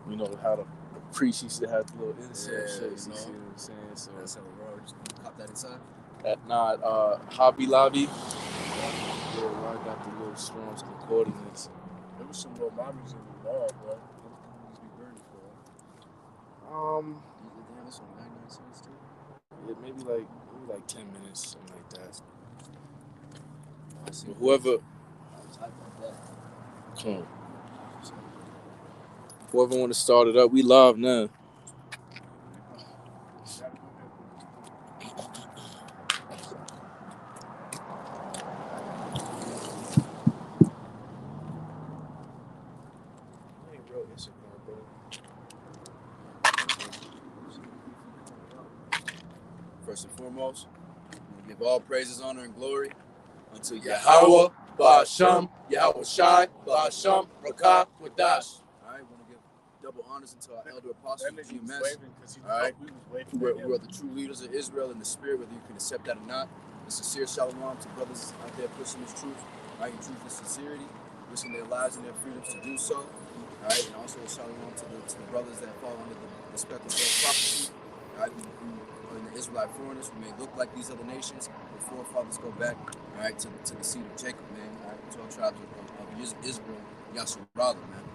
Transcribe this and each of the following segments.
You know how the priest used to have the little insert shit. You see know. what I'm saying? So That's how we're just cop that inside. Hobby Lobby. Yeah, where I got the little Strong's Concordance. There was some little mommies in the mall, boy. What these be burning for? Damn, this on 99 cents too. Yeah, maybe like 10 minutes, something like that. So whoever want to start it up, we live now. First and foremost, we give all praises, honor, and glory unto Yahweh, Ba'asham, Yahweh Shai, Ba'asham, Rakah, Wadash. All right, we want to give double honors unto our elder apostle, GMS. All right, who are the true leaders of Israel in the spirit, whether you can accept that or not. A sincere shalom to brothers out there pushing this truth, right, in truth and sincerity, risking their lives and their freedoms to do so. All right, and also a shalom to the brothers that fall under the spectrum of prophecy, all right, who are in the Israelite foreigners, who may look like these other nations. The forefathers go back, all right, to the seed of Jacob, man, all right, 12 tribes of Israel, Yasharallah, man,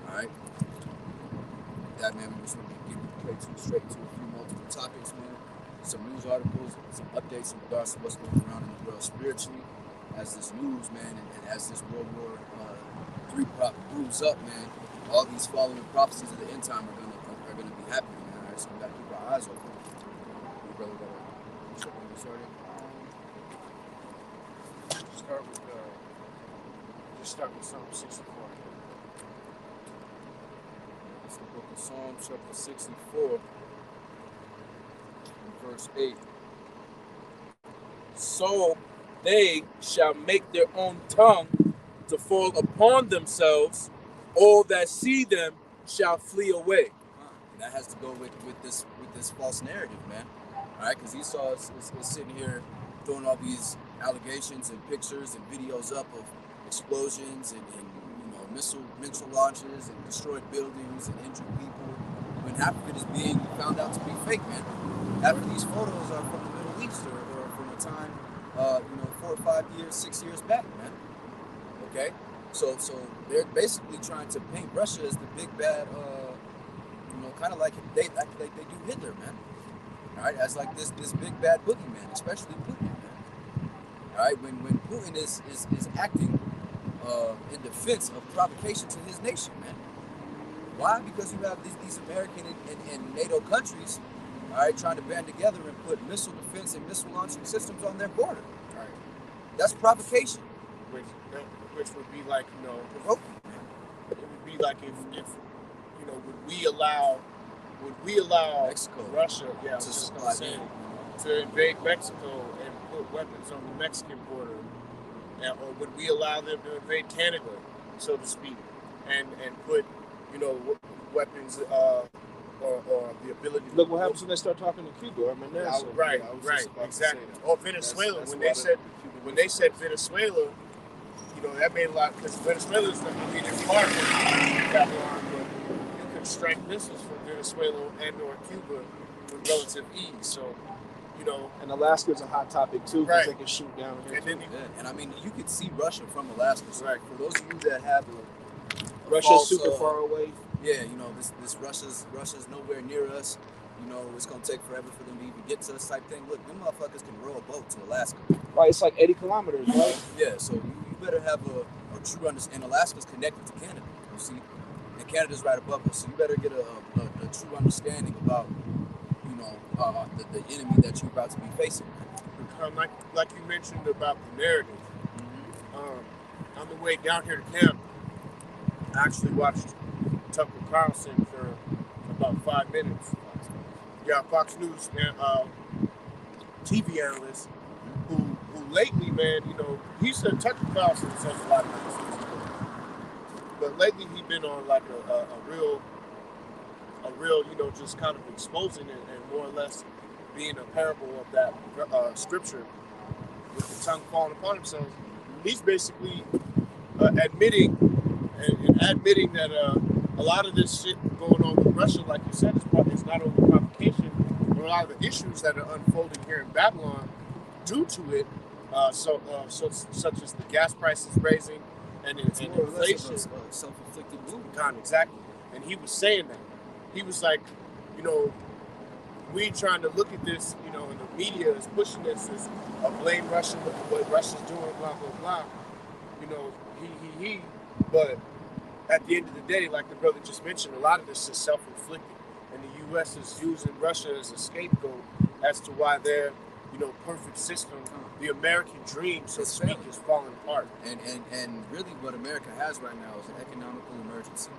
all right. With that, man, we just want to get straight to a few multiple topics, man. Some news articles, some updates in regards to what's going around in the world spiritually, as this news, man, and as this World War III moves up, man. All these following prophecies of the end time are gonna be happening, man. All right, so we gotta keep our eyes open. We really gotta start Start with Psalm 64. It's the book of Psalms, chapter 64, verse 8. So they shall make their own tongue to fall upon themselves, all that see them shall flee away. And that has to go with this false narrative, man. All right, because Esau is sitting here throwing all these allegations and pictures and videos up of explosions and missile launches and destroyed buildings and injured people, when half of it is being found out to be fake, man. Half of these photos are from the Middle East or from a time, 4 or 5 years, 6 years back, man. Okay, so they're basically trying to paint Russia as the big bad, kind of like they do Hitler, man. All right, as like this big bad boogeyman, especially Putin, man. All right, when Putin is acting in defense of provocation to his nation, man. Why? Because you have these American and NATO countries, all right, trying to band together and put missile defense and missile launching systems on their border. All right, that's provocation. Which would be like, provoking. It would be like if would we allow Mexico, Russia, to invade Mexico and put weapons on the Mexican border, or would we allow them to invade Canada, so to speak, and put weapons or the ability to look what happens when they start talking to Cuba. I mean, right, exactly. Or Venezuela, when they said Venezuela, that made a lot, because Venezuela is the immediate part of Babylon, but you can strike missiles from Venezuela and or Cuba with relative ease. So, and Alaska's a hot topic too, because they can shoot down here. And I mean, you could see Russia from Alaska. So for those of you that have Russia's super far away. Yeah, this Russia's nowhere near us. It's gonna take forever for them to even get to us type thing. Look, them motherfuckers can row a boat to Alaska. Right, it's like 80 kilometers, right? Yeah, so you better have a true understanding. And Alaska's connected to Canada, you see, and Canada's right above us. So you better get a true understanding about the enemy that you're about to be facing. Like you mentioned about the narrative. On the way down here to camp, I actually watched Tucker Carlson for about 5 minutes. Yeah, Fox News TV analyst who lately, man, he said Tucker Carlson says a lot of things, but lately he's been on like a real, just kind of exposing it and more or less being a parable of that scripture with the tongue falling upon themselves. He's basically admitting that a lot of this shit going on with Russia, like you said, it's not only provocation, but a lot of the issues that are unfolding here in Babylon due to it, such as the gas prices raising and inflation. Self-inflicted wound. Exactly. And he was saying that. He was like, you know, we trying to look at this, you know, and the media is pushing this as a blame Russia, what Russia's doing, blah, blah, blah. You know, he. But at the end of the day, like the brother just mentioned, a lot of this is self-inflicted. And the U.S. is using Russia as a scapegoat as to why their, you know, perfect system, the American dream, so to speak, is falling apart. And really what America has right now is an economical emergency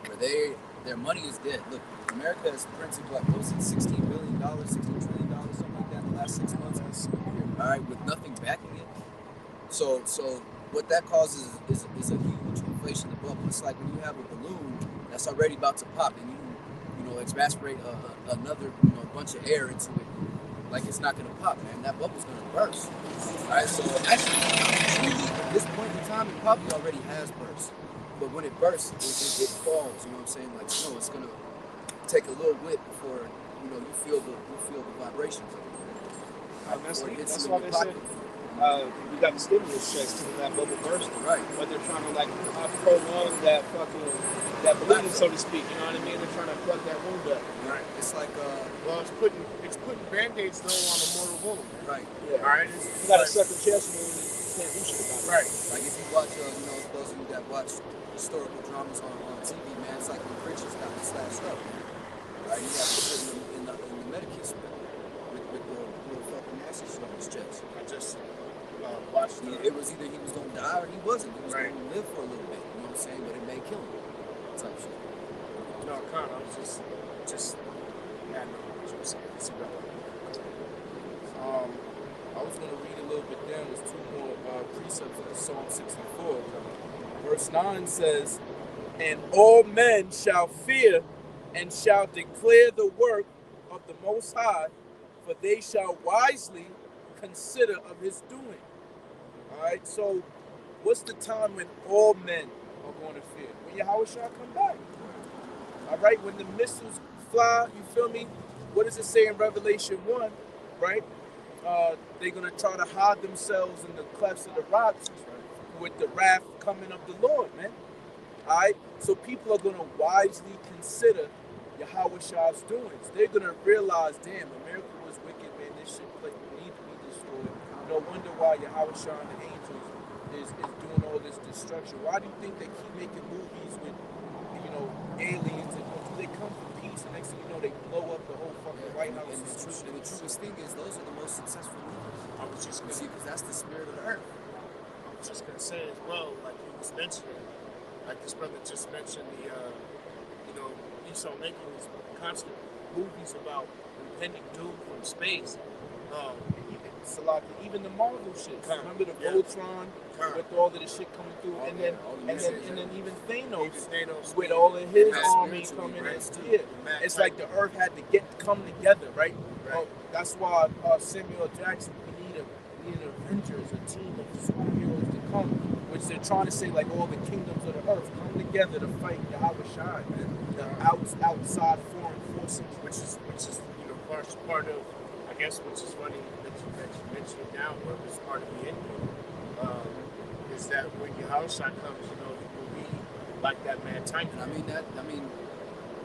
where their money is dead. Look, America has printed what was it, $16 billion, $16 trillion, something like that in the last 6 months. All right, with nothing backing it. So what that causes is a huge inflation bubble. It's like when you have a balloon that's already about to pop and you know exasperate another bunch of air into it. Like it's not gonna pop, man. That bubble's gonna burst. All right, so actually, at this point in time, it probably already has burst. But when it bursts, it falls. You know what I'm saying? Like snow, it's gonna take a little whip before you feel the vibrations of it. That's why they said we got the stimulus checks to that bubble bursting. Right. But they're trying to like prolong that balloon, so to speak. You know what I mean? They're trying to plug that wound up. Right. It's like well, it's putting Band-Aids though on a mortal wound. Right. Yeah. All right. You got a second chest wound. You can't do shit about it. Right. Like if you watch, those of you that watch historical dramas on TV, man, it's like when preachers got slashed up. Right. You got to put in the Medicus with the fucking ashes on his chest. I just watched it was either he was gonna die or he wasn't. He was right. gonna live for a little bit. You know what I'm saying? But it may kill him. Type shit. No, Con, I was just yeah, no, what you were saying. It's irrelevant. I was going to read a little bit down. There's two more precepts of Psalm 64. Verse 9 says, "And all men shall fear and shall declare the work of the Most High, for they shall wisely consider of his doing." All right, so what's the time when all men are going to fear? When Yahweh shall come back. All right, when the missiles fly, you feel me? What does it say in Revelation 1, right? They're going to try to hide themselves in the clefts of the rocks with the wrath coming of the Lord, man. All right, so people are going to wisely consider Yahweh Shah's doings. They're going to realize, damn, America was wicked, man. This shit need to be destroyed. No wonder why Yahweh Shah and the angels is doing all this destruction. Why do you think they keep making movies with, aliens and they come for peace, and next thing you know, they blow up the whole fucking White House. And the truest thing is, those are the most successful movies. I was just gonna see, because that's the spirit of the earth. I was just gonna say as well, like you was mentioning, like this brother just mentioned Esau making these constant movies about impending doom from space. Even the Marvel shit. Remember the Voltron with all of the shit coming through, and then even Thanos with all of his army coming in. Yeah, it's like the Earth had to come together, right? That's why Samuel Jackson needed Avengers, a team of superheroes to come, which they're trying to say like all the kingdoms of the earth come together to fight Yahweh Shai, man. The outside foreign forces, which is part of, I guess, which is funny that you mentioned it now, but it's part of the ending, is that when Yahweh Shai comes, he will be like that man Titan.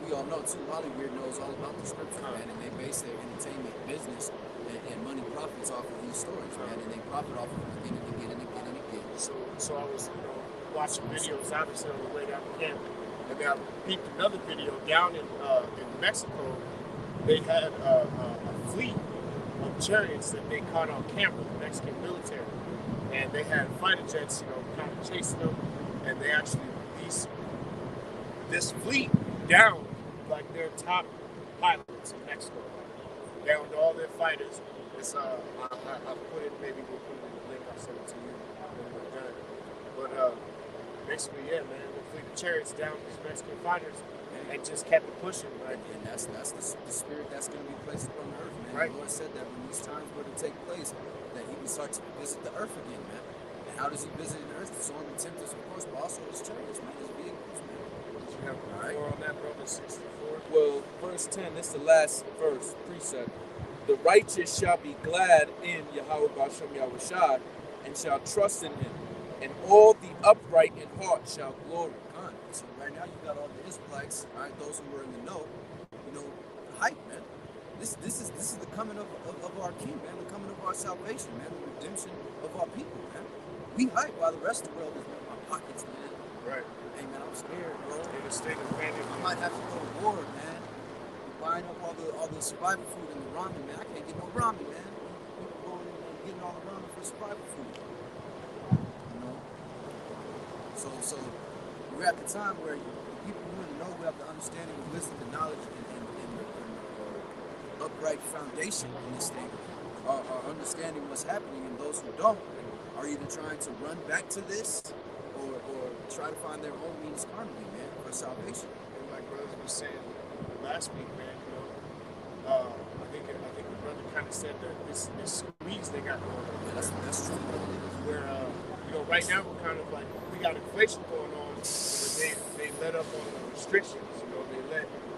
We all know too, Hollywood knows all about the scripture, man, and they base their entertainment business and money profits off of these stories, man, and they profit off of it again and again and again and again. So I was, watching videos obviously on the way down the camp, and then I peeped another video down in Mexico. They had a fleet of chariots that they caught on camera, the Mexican military, and they had fighter jets, kind of chasing them, and they actually released this fleet down like their top pilots in Mexico, down to all their fighters. It's I'll put it, maybe we'll put it in the link. I'll send it to you when we're done. But basically, yeah, man, they flew the chariots down these Mexican fighters and just kept it pushing, right? And that's the spirit that's going to be placed upon the earth, man. Right. The Lord said that when these times were to take place, that He would start to visit the earth again, man. And how does He visit the earth? So on the tempters, of course, but also His chariots, man, His vehicles, man. chapter 4 on that, brother, 64. Well, verse 10, this is the last verse, precept. The righteous shall be glad in Yahweh Bashem Yahushua and shall trust in him, and all the upright in heart shall glory. So right now you got all the Israelites, all right, those who were in the know, hype, man. This is the coming of our King, man, the coming of our salvation, man, the redemption of our people, man. We hype while the rest of the world is in our pockets, man. Right. Hey, man, I'm scared, bro. In a state of panic. I might have to go to war, man. Buying up all the survival food and the ramen, man. I can't get no ramen, man. People going and getting all the ramen for survival food. So we're at the time where the people who really know, who have the understanding, the wisdom, the knowledge, and the upright foundation in this thing are understanding what's happening, and those who don't are either trying to run back to this or try to find their own means carnally, man, for salvation. And like brothers were saying last week, man, I think the brother kind of said that this squeeze they got going on. Yeah, that's true. Where right now we're kind of like we got inflation going on, but they let up on the restrictions.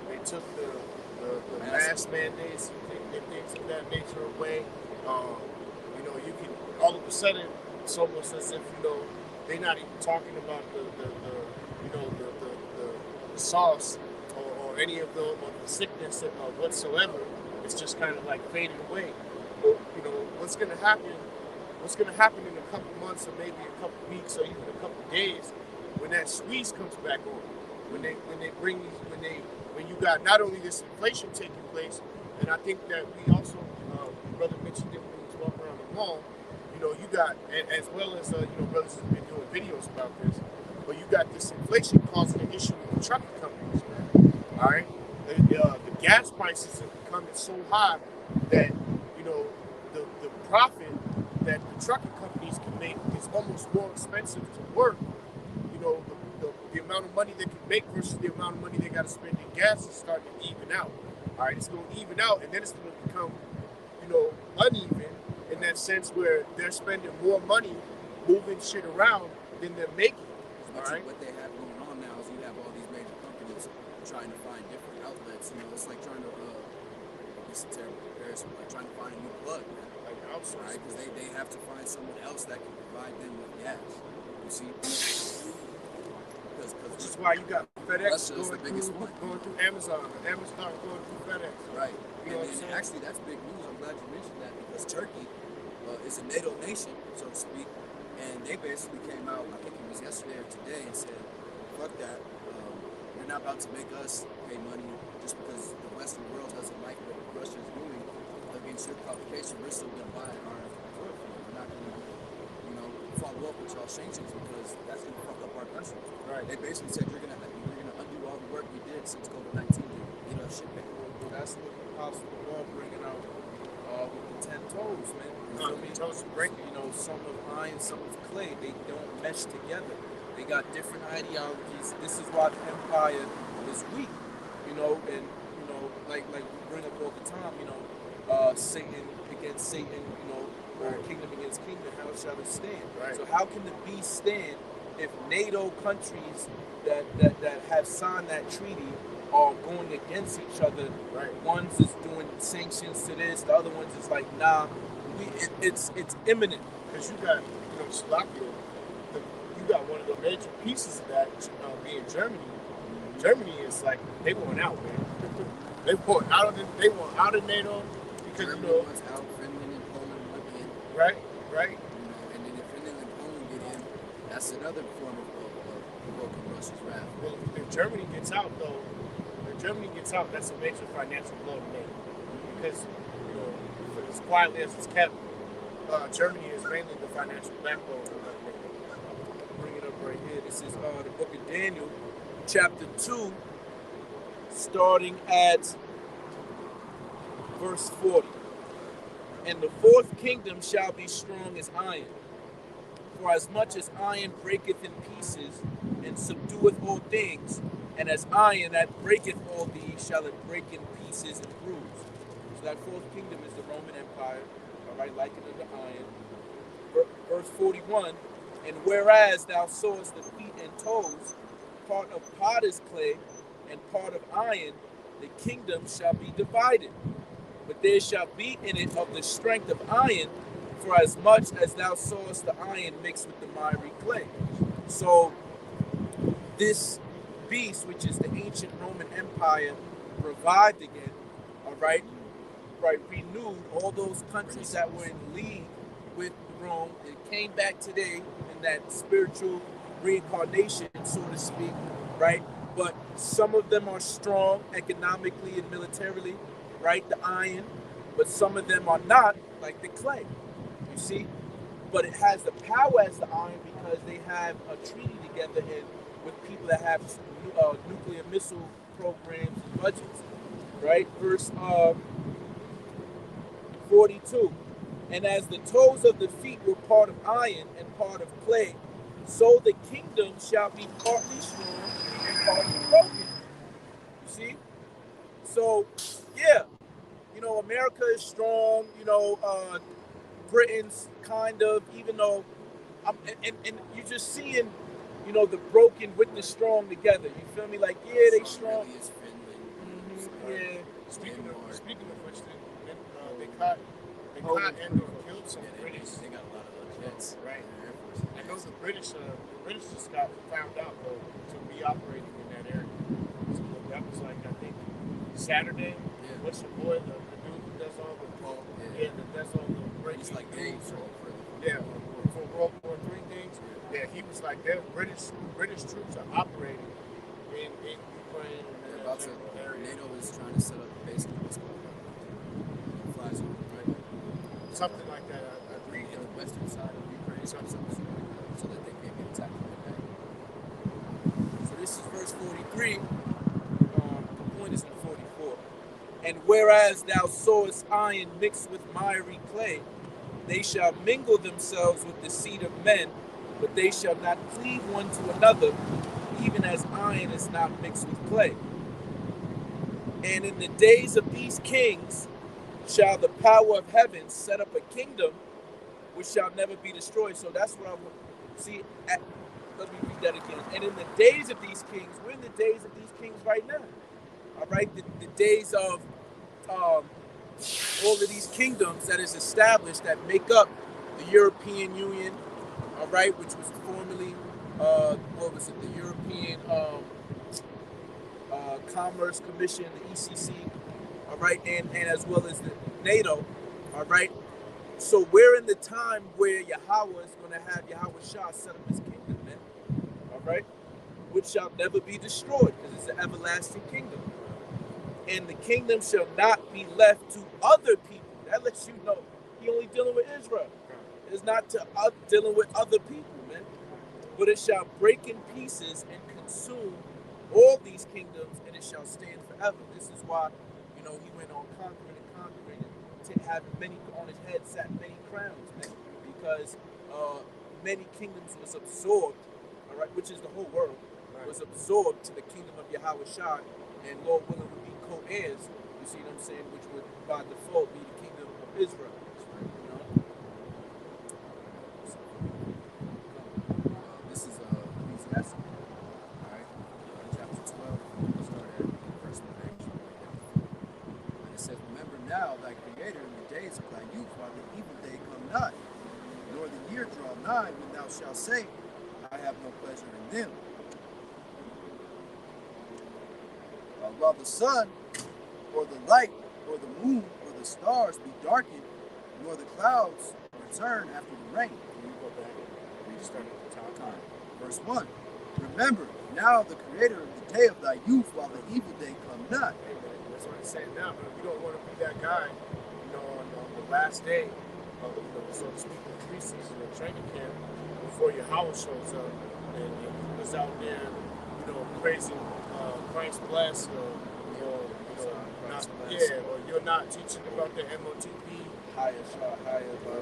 They took the mask mandates, they things of that nature away. You can all of a sudden it's almost as if they're not even talking about the sauce or any of the sickness whatsoever. It's just kind of like fading away. But what's going to happen in a couple months or maybe a couple weeks or even a couple days when that squeeze comes back on, when you got not only this inflation taking place, and I think that we also, brother mentioned it when he was walking around the mall, you got, as well as, brothers have been doing videos about this, but you got this inflation causing an issue with the trucking companies, man. All right? The gas prices are becoming so high that, the profit that the trucking companies can make is almost more expensive to work. The amount of money they can make versus the amount of money they got to spend in gas is starting to even out. All right, it's going to even out, and then it's going to become, uneven in that sense where they're spending more money moving shit around than they're making. All right. What they have going on now is you have all these major companies trying to find different outlets. It's like trying to, it's a terrible comparison, like trying to find a new plug, man. Like outsourcing. Right? Because they have to find someone else that can provide them with gas. You see? Which is why you got FedEx going through Amazon, Amazon going through FedEx. Right. And actually, that's big news. I'm glad you mentioned that because Turkey is a NATO nation, so to speak, and they basically came out, I think it was yesterday or today, and said, fuck that. You're not about to make us pay money just because the Western world doesn't like what Russia is doing against your provocation. We're still going to buy our oil from you. We're not going to, follow up with y'all sanctions because that's going to fuck up our country. Right. They basically said you're gonna undo all the work we did since COVID-19 to get our shit back. Well, that's what the Apostle Paul bringing out with the 10 toes, man. Toes breaking. Some of iron, some of clay. They don't mesh together. They got different ideologies. This is why the empire is weak. And like we bring up all the time. Satan against Satan. Kingdom against kingdom. How shall it stand? Right. So how can the beast stand if NATO countries that have signed that treaty are going against each other? Right. One's is doing sanctions to this, the other one's is like, nah, it's imminent. Because you got, Slovakia, you got one of the major pieces of that being Germany. Germany is like, they want out, man. They want out of NATO because, Germany wants out, Finland and Poland want in. Right. And then if Finland and Poland get in, that's another form of provoking Russia's wrath. Well, if Germany gets out, that's a major financial blow to NATO. Because, for as quietly as it's kept, Germany is mainly the financial backbone of that NATO. Bring it up right here. This is the book of Daniel, chapter 2, starting at verse 40. And the fourth kingdom shall be strong as iron. For as much as iron breaketh in pieces, and subdueth all things, and as iron that breaketh all these, shall it break in pieces and bruise. So that fourth kingdom is the Roman Empire, all right, likened unto iron. Verse 41, and whereas thou sawest the feet and toes, part of potter's clay and part of iron, the kingdom shall be divided. But there shall be in it of the strength of iron, for as much as thou sawest the iron mixed with the miry clay. So this beast, which is the ancient Roman Empire, revived again, all right, renewed all those countries that were in league with Rome. It came back today in that spiritual reincarnation, so to speak, right? But some of them are strong economically and militarily, right? The iron, but some of them are not, like the clay, you see? But it has the power as the iron because they have a treaty together and with people that have nuclear missile programs and budgets, right? Verse 42. And as the toes of the feet were part of iron and part of clay, so the kingdom shall be partly strong and partly broken. You see? So, yeah, you know, America is strong, you know, Britain's kind of, even though, and you're just seeing, you know, the broken with the strong together. You feel me? Like, yeah, they strong. Really is friendly. Yeah. Speaking of which, they caught and killed some British. They got a lot of jets. Right. I know the British just got found out to be operating in that area. So that was like, I think, Saturday. Yeah. What's your boy, the dude who does all the that does all the breaking He's like news. yeah. For World War III things. Yeah, he was like, British troops are operating in Ukraine. They're about to. NATO is trying to set up a base in what's called fly zone, right? Something like that. I read In the western side of Ukraine, something like that, so that they can't get attacked from the back. So this is verse 43. The point is in 44. And whereas thou sawest iron mixed with miry clay, they shall mingle themselves with the seed of men, but they shall not cleave one to another, even as iron is not mixed with clay. And in the days of these kings shall the power of heaven set up a kingdom which shall never be destroyed. So that's what I want. See, let me read that again. And in the days of these kings, we're in the days of these kings right now. All right, the days of all of these kingdoms that is established that make up the European Union. All right, which was formerly what was it? The European Commerce Commission, the ECC. All right, and as well as the NATO. All right. So we're in the time where Yahweh is going to have Yahweh Shah set up his kingdom, man. All right? Which shall never be destroyed because it's an everlasting kingdom. And the kingdom shall not be left to other people. That lets you know he only dealing with Israel. It's not to dealing with other people, man. But it shall break in pieces and consume all these kingdoms, and it shall stand forever. This is why, you know, he went on conquering and conquering and having many on his head sat many crowns, man, because many kingdoms was absorbed, all right, which is the whole world, was absorbed to the kingdom of Yahweh Shah, and Lord willing would be co-heirs, you see what I'm saying, which would by default be the kingdom of Israel, you know. This is Ecclesiastes, all right, chapter 12, we'll start at verse 1 actually. And it says, remember now thy Creator in the days of thy youth, while the evil day come not, nor the year draw nigh, when thou shalt say, I have no pleasure in them. While the sun, or the light, or the moon, or the stars be darkened, nor the clouds return after the rain. Can you go back and restart at the top? Verse 1. Remember now the Creator of the day of thy youth, while the evil day come not. Hey, man, that's what I'm saying now. But you don't want to be that guy, you know, on the last day of, you know, so to speak, the preseason or training camp before your house shows up and he was out there, you know, praising Christ bless or not, or you're not teaching about the MOTP. Higher,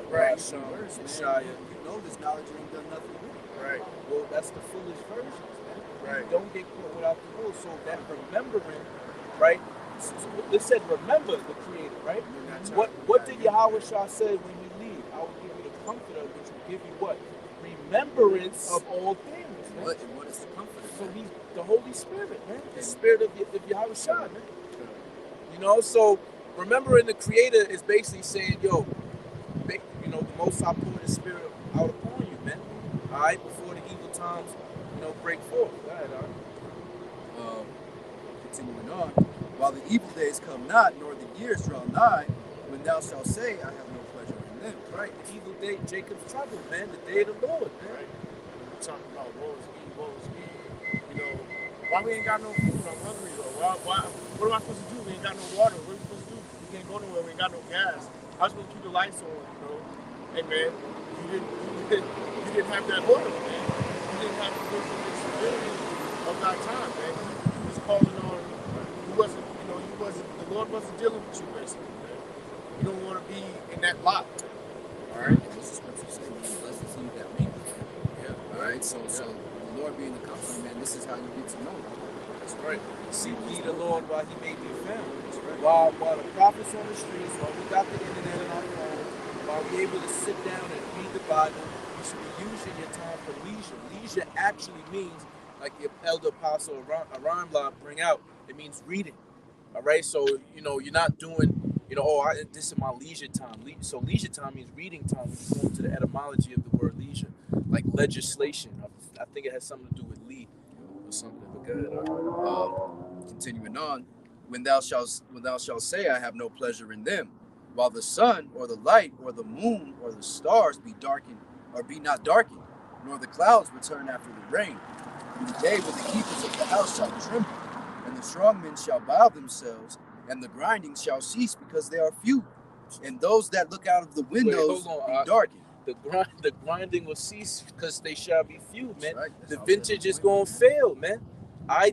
Right. Shia. You know this knowledge ain't done nothing with it. Right. Well, that's the foolish versions, man. Right. Don't get caught without the rules. So that remembering, right? It said remember the Creator, right? What did Yahweh Shah say when you leave? I will give you the comforter, which will give you what? Remembrance of all things. Man. What That's the comforter. So he's the Holy Spirit, man. The Spirit of Yahweh Shai, man. You know, so remembering the Creator is basically saying, yo, you know, the Most High poured His Spirit out upon you, man. All right, before the evil times, you know, break forth. Go ahead, all right. Continuing on, while the evil days come not, nor the years draw nigh, when thou shalt say, I have no pleasure in them. Right, the evil day, Jacob's trouble, man. The day of the Lord, man. Right. We're talking about woe is me. You know, why we ain't got no food? I'm hungry though. Why? What am I supposed to do? We ain't got no water. What are we supposed to do? We can't go nowhere. We ain't got no gas. How's supposed to keep the lights on? You know, hey man, you didn't have that oil, man. You didn't have the responsibility of that time, man. You was calling on. The Lord wasn't dealing with you, basically, man. You don't want to be in that lot. All right. And this is scripture saying, blessed is he that readeth. Yeah. All right. So the Lord being the comforter, man, this is how you get to know him. That's right. Seek ye the Lord while he may be found. That's right. While the prophets on the streets, while we got the internet in our phone, while we're able to sit down and read the Bible, you should be using your time for leisure. Leisure actually means, like the Elder Apostle Aramla bring out, it means reading. All right, so you know you're not doing, you know, this is my leisure time. So leisure time means reading time. When you go into the etymology of the word leisure, like legislation. I think it has something to do with lead or something. But good. Continuing on, when thou shalt say, I have no pleasure in them, while the sun or the light or the moon or the stars be darkened or be not darkened, nor the clouds return after the rain, in the day when the keepers of the house shall tremble. And the strong men shall bow themselves, and the grinding shall cease because they are few. And those that look out of the windows be darkened. The grinding will cease because they shall be few, man. Right. The vintage is going to fail, man.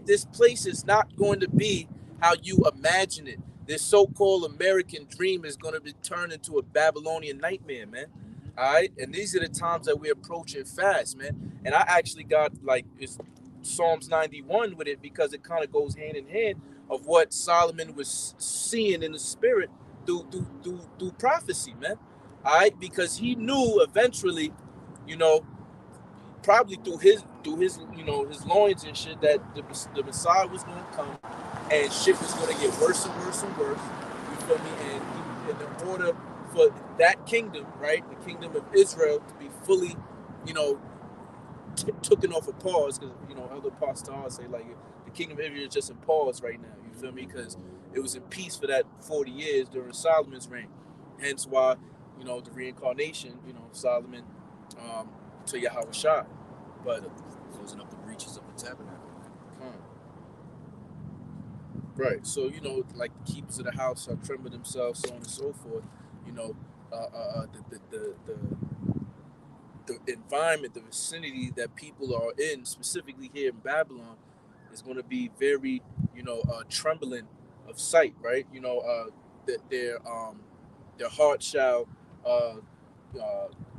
This place is not going to be how you imagine it. This so-called American dream is going to be turned into a Babylonian nightmare, man. All right, and these are the times that we're approaching fast, man. And I actually got it's Psalms 91 with it because it kind of goes hand in hand of what Solomon was seeing in the spirit through prophecy, man. All right, because he knew eventually, you know, probably through his you know his loins and shit that the Messiah was going to come and shit was going to get worse and worse and worse. You feel me? And in order for that kingdom, right, the kingdom of Israel, to be fully, you know, taken off a pause, because you know Elder Pastor say like the kingdom of Israel is just in pause right now. You feel me? Because it was in peace for that 40 years during Solomon's reign. Hence why, you know, the reincarnation, you know, Solomon to Yahweh Shai, but closing up the breaches of the tabernacle. Right. So, you know, like the keepers of the house shall tremble themselves, so on and so forth. You know, the environment, the vicinity that people are in, specifically here in Babylon, is going to be very, you know, trembling of sight, right? You know, their heart shall,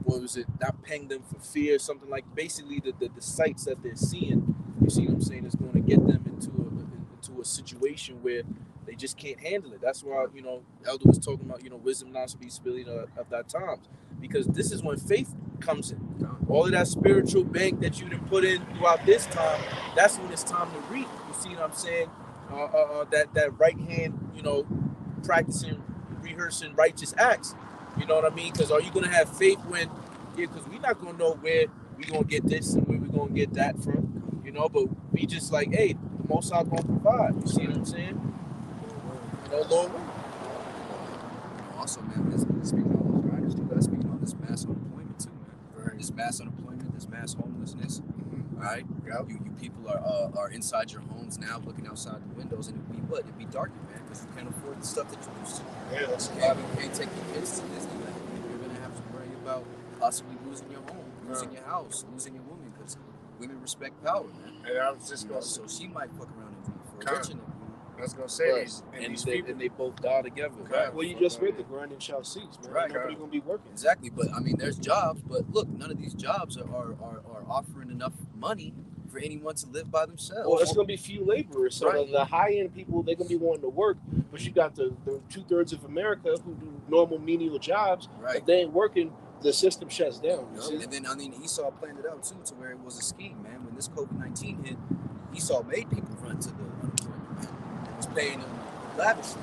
what was it? Not pang them for fear, something like. Basically, the sights that they're seeing, you see what I'm saying, is going to get them into a situation where they just can't handle it. That's why, you know, Elder was talking about, you know, wisdom not to be spilling of that times, because this is when faith comes in. All of that spiritual bank that you done put in throughout this time, that's when it's time to reap. You see what I'm saying? That right hand, you know, practicing, rehearsing righteous acts. You know what I mean? Because are you gonna have faith when? Yeah, because we're not gonna know where we gonna get this and where we gonna get that from. You know, but we just like, hey, the Most High gonna provide. You see what I'm saying? You know, Lord. Also, man, speaking on those grinders, you guys speaking on this mass unemployment too, man. Right. This mass unemployment, this mass homelessness. All right, yep. You people are inside your homes now, looking outside the windows, and it'd be dark, man, because you can't afford the stuff that you used to. Yeah, that's you can't take your kids to Disneyland. You're gonna have to worry about possibly losing your home, losing your house, losing your woman, because women respect power, man. And I was just gonna so she might fuck around and be for a rich in it. I was gonna say right. And they both die together. Right. Well, you just read the grinding shall cease, man. Right. Nobody's gonna be working. Exactly, but I mean, there's jobs, but look, none of these jobs are offering enough money for anyone to live by themselves. Well, it's gonna be few laborers, so right. the high end people, they're gonna be wanting to work, but you got the 2/3 of America who do normal menial jobs. Right. If they ain't working, the system shuts down. And then I mean Esau planned it out too, to where it was a scheme, man. When this COVID-19 hit, Esau made people run to the unemployment, man. It was paying them lavishly.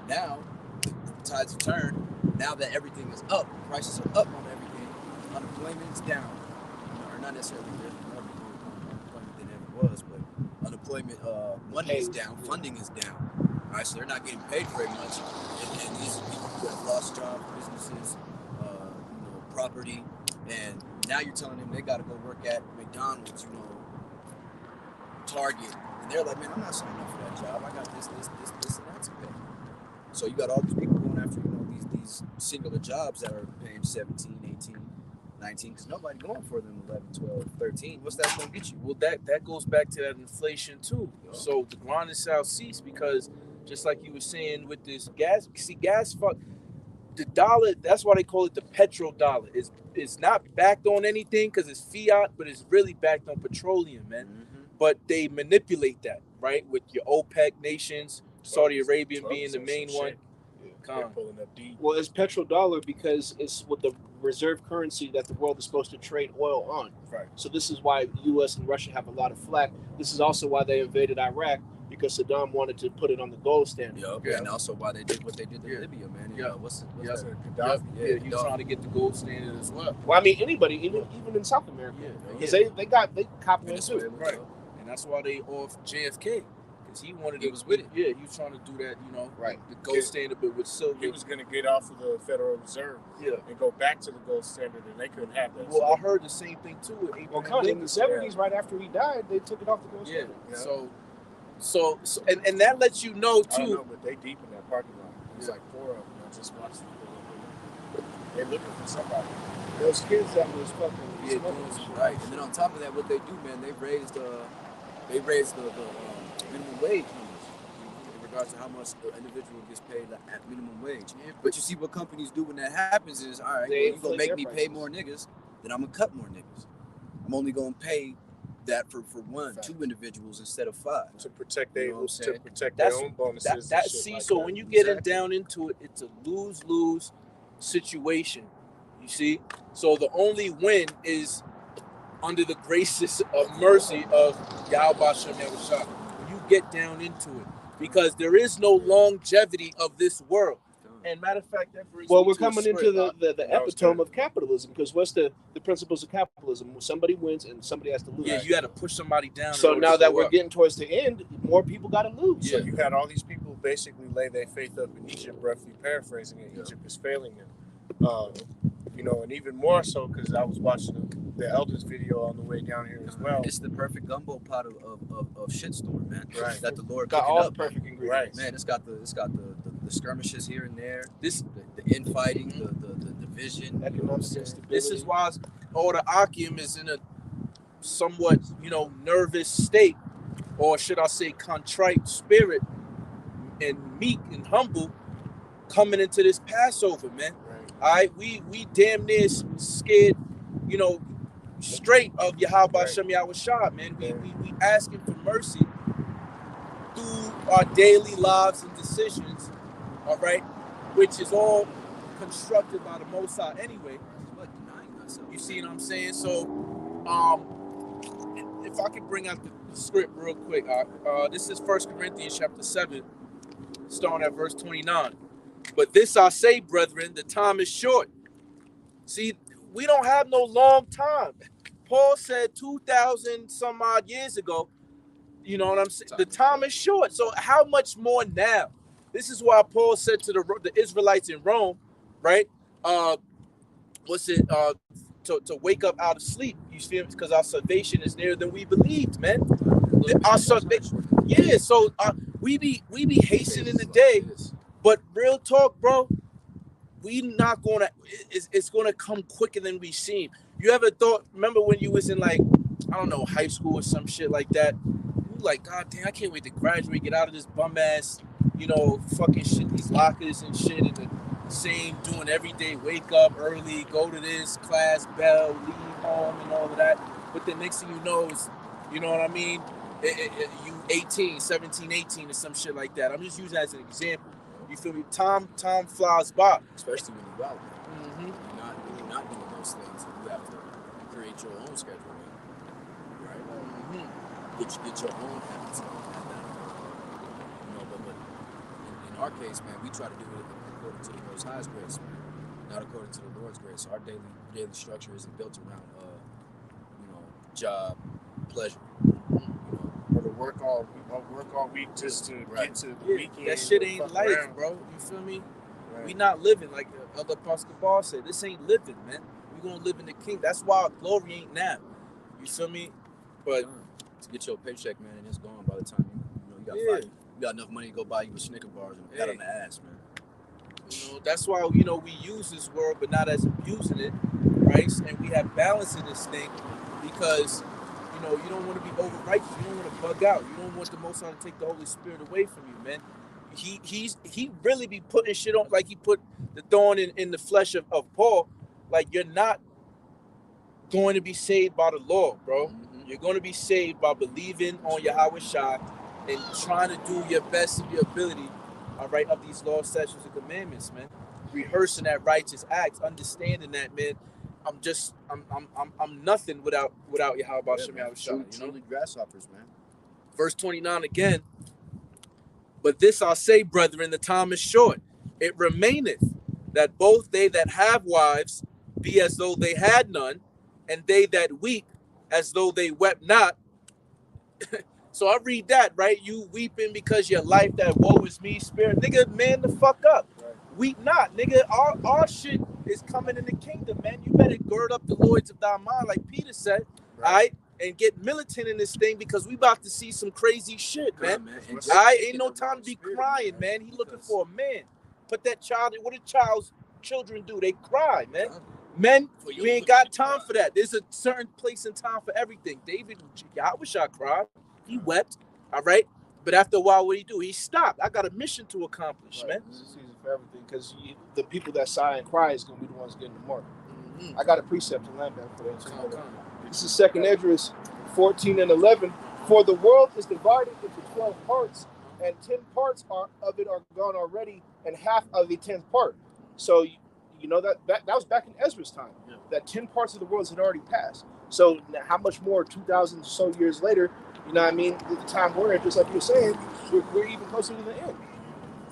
Now, the tides have turned. Now that everything is up, prices are up on everything, unemployment is down. Or not necessarily more unemployment than ever was, but unemployment, money is down, funding is down. All right, so they're not getting paid very much. And these people who have lost jobs, businesses, property, and now you're telling them they got to go work at McDonald's, Target, and they're like, man, I'm not signing up for that job. I got this, and that to pay. So you got all these people going after, these singular jobs that are paying 17, 18, 19, because nobody going for them 11, 12, 13. What's that going to get you? Well, that goes back to that inflation too. Yeah. So the grinding shall cease, because just like you were saying with this gas, the dollar, that's why they call it the petrodollar. It's not backed on anything because it's fiat, but it's really backed on petroleum, man. Mm-hmm. But they manipulate that, right? With your OPEC nations, Saudi Arabia being the main one. They're pulling up deep. Well, it's petrodollar because it's with the reserve currency that the world is supposed to trade oil on. Right. So this is why U.S. and Russia have a lot of flack. This is also why they invaded Iraq, because Saddam wanted to put it on the gold standard. Yeah. And also why they did what they did to Libya, man. What's that? Gaddafi. Yeah, he's trying to get the gold standard as well. Well, I mean, anybody, even in South America, because they copied it too. Right. And that's why they off JFK. He wanted he was with it. Yeah, he was trying to do that, right. The gold standard, but with silver. He was going to get off of the Federal Reserve and go back to the gold standard, and they couldn't have that. Well, I heard the same thing too with Abraham Lincoln. In the 70s, right after he died, they took it off the gold standard. So, and that lets you know too. I don't know, but they deep in that parking lot. There's like 4 of them. I just watched them. They're looking for somebody. Those kids that was fucking right. And then on top of that, what they do, man, they raised the minimum wage numbers in regards to how much the individual gets paid at minimum wage. But you see what companies do when that happens is, all right, you're going to make me pay more niggas, then I'm going to cut more niggas. I'm only going to pay that for 1, 2 individuals instead of 5. To protect their own bonuses. So when you get down into it, it's a lose-lose situation. You see? So the only win is under the gracious of mercy of Yahweh Shem Yahushua. When you get down into it, because there is no longevity of this world. And matter of fact, that brings we're coming into the epitome of capitalism, because what's the principles of capitalism? Somebody wins and somebody has to lose. Yeah, you got to push somebody down. So now that we're getting towards the end, more people got to lose. So you had all these people basically lay their faith up in Egypt, roughly paraphrasing it. Egypt is failing them. And even more so because I was watching the Elders video on the way down here as well. It's the perfect gumbo pot of shitstorm, man. Right. That the Lord got all up, the perfect ingredients. Right. Man, it's got the skirmishes here and there. The infighting, the division. This is why all the Akim is in a somewhat nervous state, or should I say contrite spirit, and meek and humble, coming into this Passover, man. All right, we damn near scared, straight of Yahweh Shem Yahushua, man. We asking for mercy through our daily lives and decisions, all right, which is all constructed by the Most High anyway. You see what I'm saying? So, if I could bring out the script real quick, this is 1 Corinthians chapter 7, starting at verse 29. But this I say, brethren, the time is short. See, we don't have no long time. Paul said 2,000 some odd years ago, you know what I'm saying? The time is short. So how much more now? This is why Paul said to the Israelites in Rome, right? To wake up out of sleep. You feel me? Because our salvation is nearer than we believed, man. Our salvation. Yeah, so we be hastening the day. But real talk, bro, we not gonna. It's gonna come quicker than we seem. You ever remember when you was in high school or some shit like that? You like, God damn, I can't wait to graduate, get out of this bum ass, fucking shit, these lockers and shit, and the same doing every day. Wake up early, go to this class, bell, leave home, and all of that. But the next thing you know is, you know what I mean? You 17, 18 or some shit like that. I'm just using that as an example. You feel me? Time flies by. Especially when you're out, man. You're not doing those things. You have to create your own schedule, right? Get your own habits at that point. But in our case, man, we try to do it according to the Most High's grace, man, not according to the Lord's grace. Our daily structure isn't built around, job, pleasure. Or to work all week just to get to the weekend. That shit ain't life, around. bro. You feel me? Right. We not living like the other Apostle Paul said. This ain't living, man. We gonna live in the King. That's why our glory ain't now. You feel me? But to get your paycheck, man, and it's gone by the time you got fired. You got enough money to go buy you a Snicker bars and pat on the ass, man. That's why we use this world, but not as abusing it, right? And we have balance in this thing because you don't want to be over righteous. You don't want to bug out. You don't want the Most High to take the Holy Spirit away from you, man. He really be putting shit on, like he put the thorn in the flesh of Paul. Like, you're not going to be saved by the law, bro. You're going to be saved by believing on Yahweh Shai and trying to do your best of your ability, all right, of these laws, statutes, and commandments, man. Rehearsing that righteous acts, understanding that, man. I'm nothing without Yahweh Shai. Truly grasshoppers, man. Verse 29 again. But this I say, brethren, the time is short. It remaineth that both they that have wives be as though they had none, and they that weep as though they wept not. So I read that, right? You weeping because your life, that woe is me spirit. Nigga, man the fuck up. Right. Weep not. Nigga, our shit is coming in the kingdom, man. You better gird up the loins of thy mind, like Peter said, all right? And get militant in this thing because we about to see some crazy shit, man. Ain't no time to be crying, man. He looking for a man. Put that child in. What do children do? They cry, man. Men, you ain't got time for that. There's a certain place and time for everything. David, Yahweh Shai cried. He wept, all right? But after a while, what did he do? He stopped. I got a mission to accomplish, man. This is a season for everything because the people that sigh and cry is going to be the ones getting the mark. I got a precept to land back for that too. This is 2nd Esdras 14 and 11. For the world is divided into 12 parts, and 10 parts of it are gone already, and half of the 10th part. So you know that was back in Ezra's time. Yeah. That 10 parts of the world had already passed. So now how much more 2,000 or so years later? You know what I mean? At the time we're in, just like you're saying, we're even closer to the end.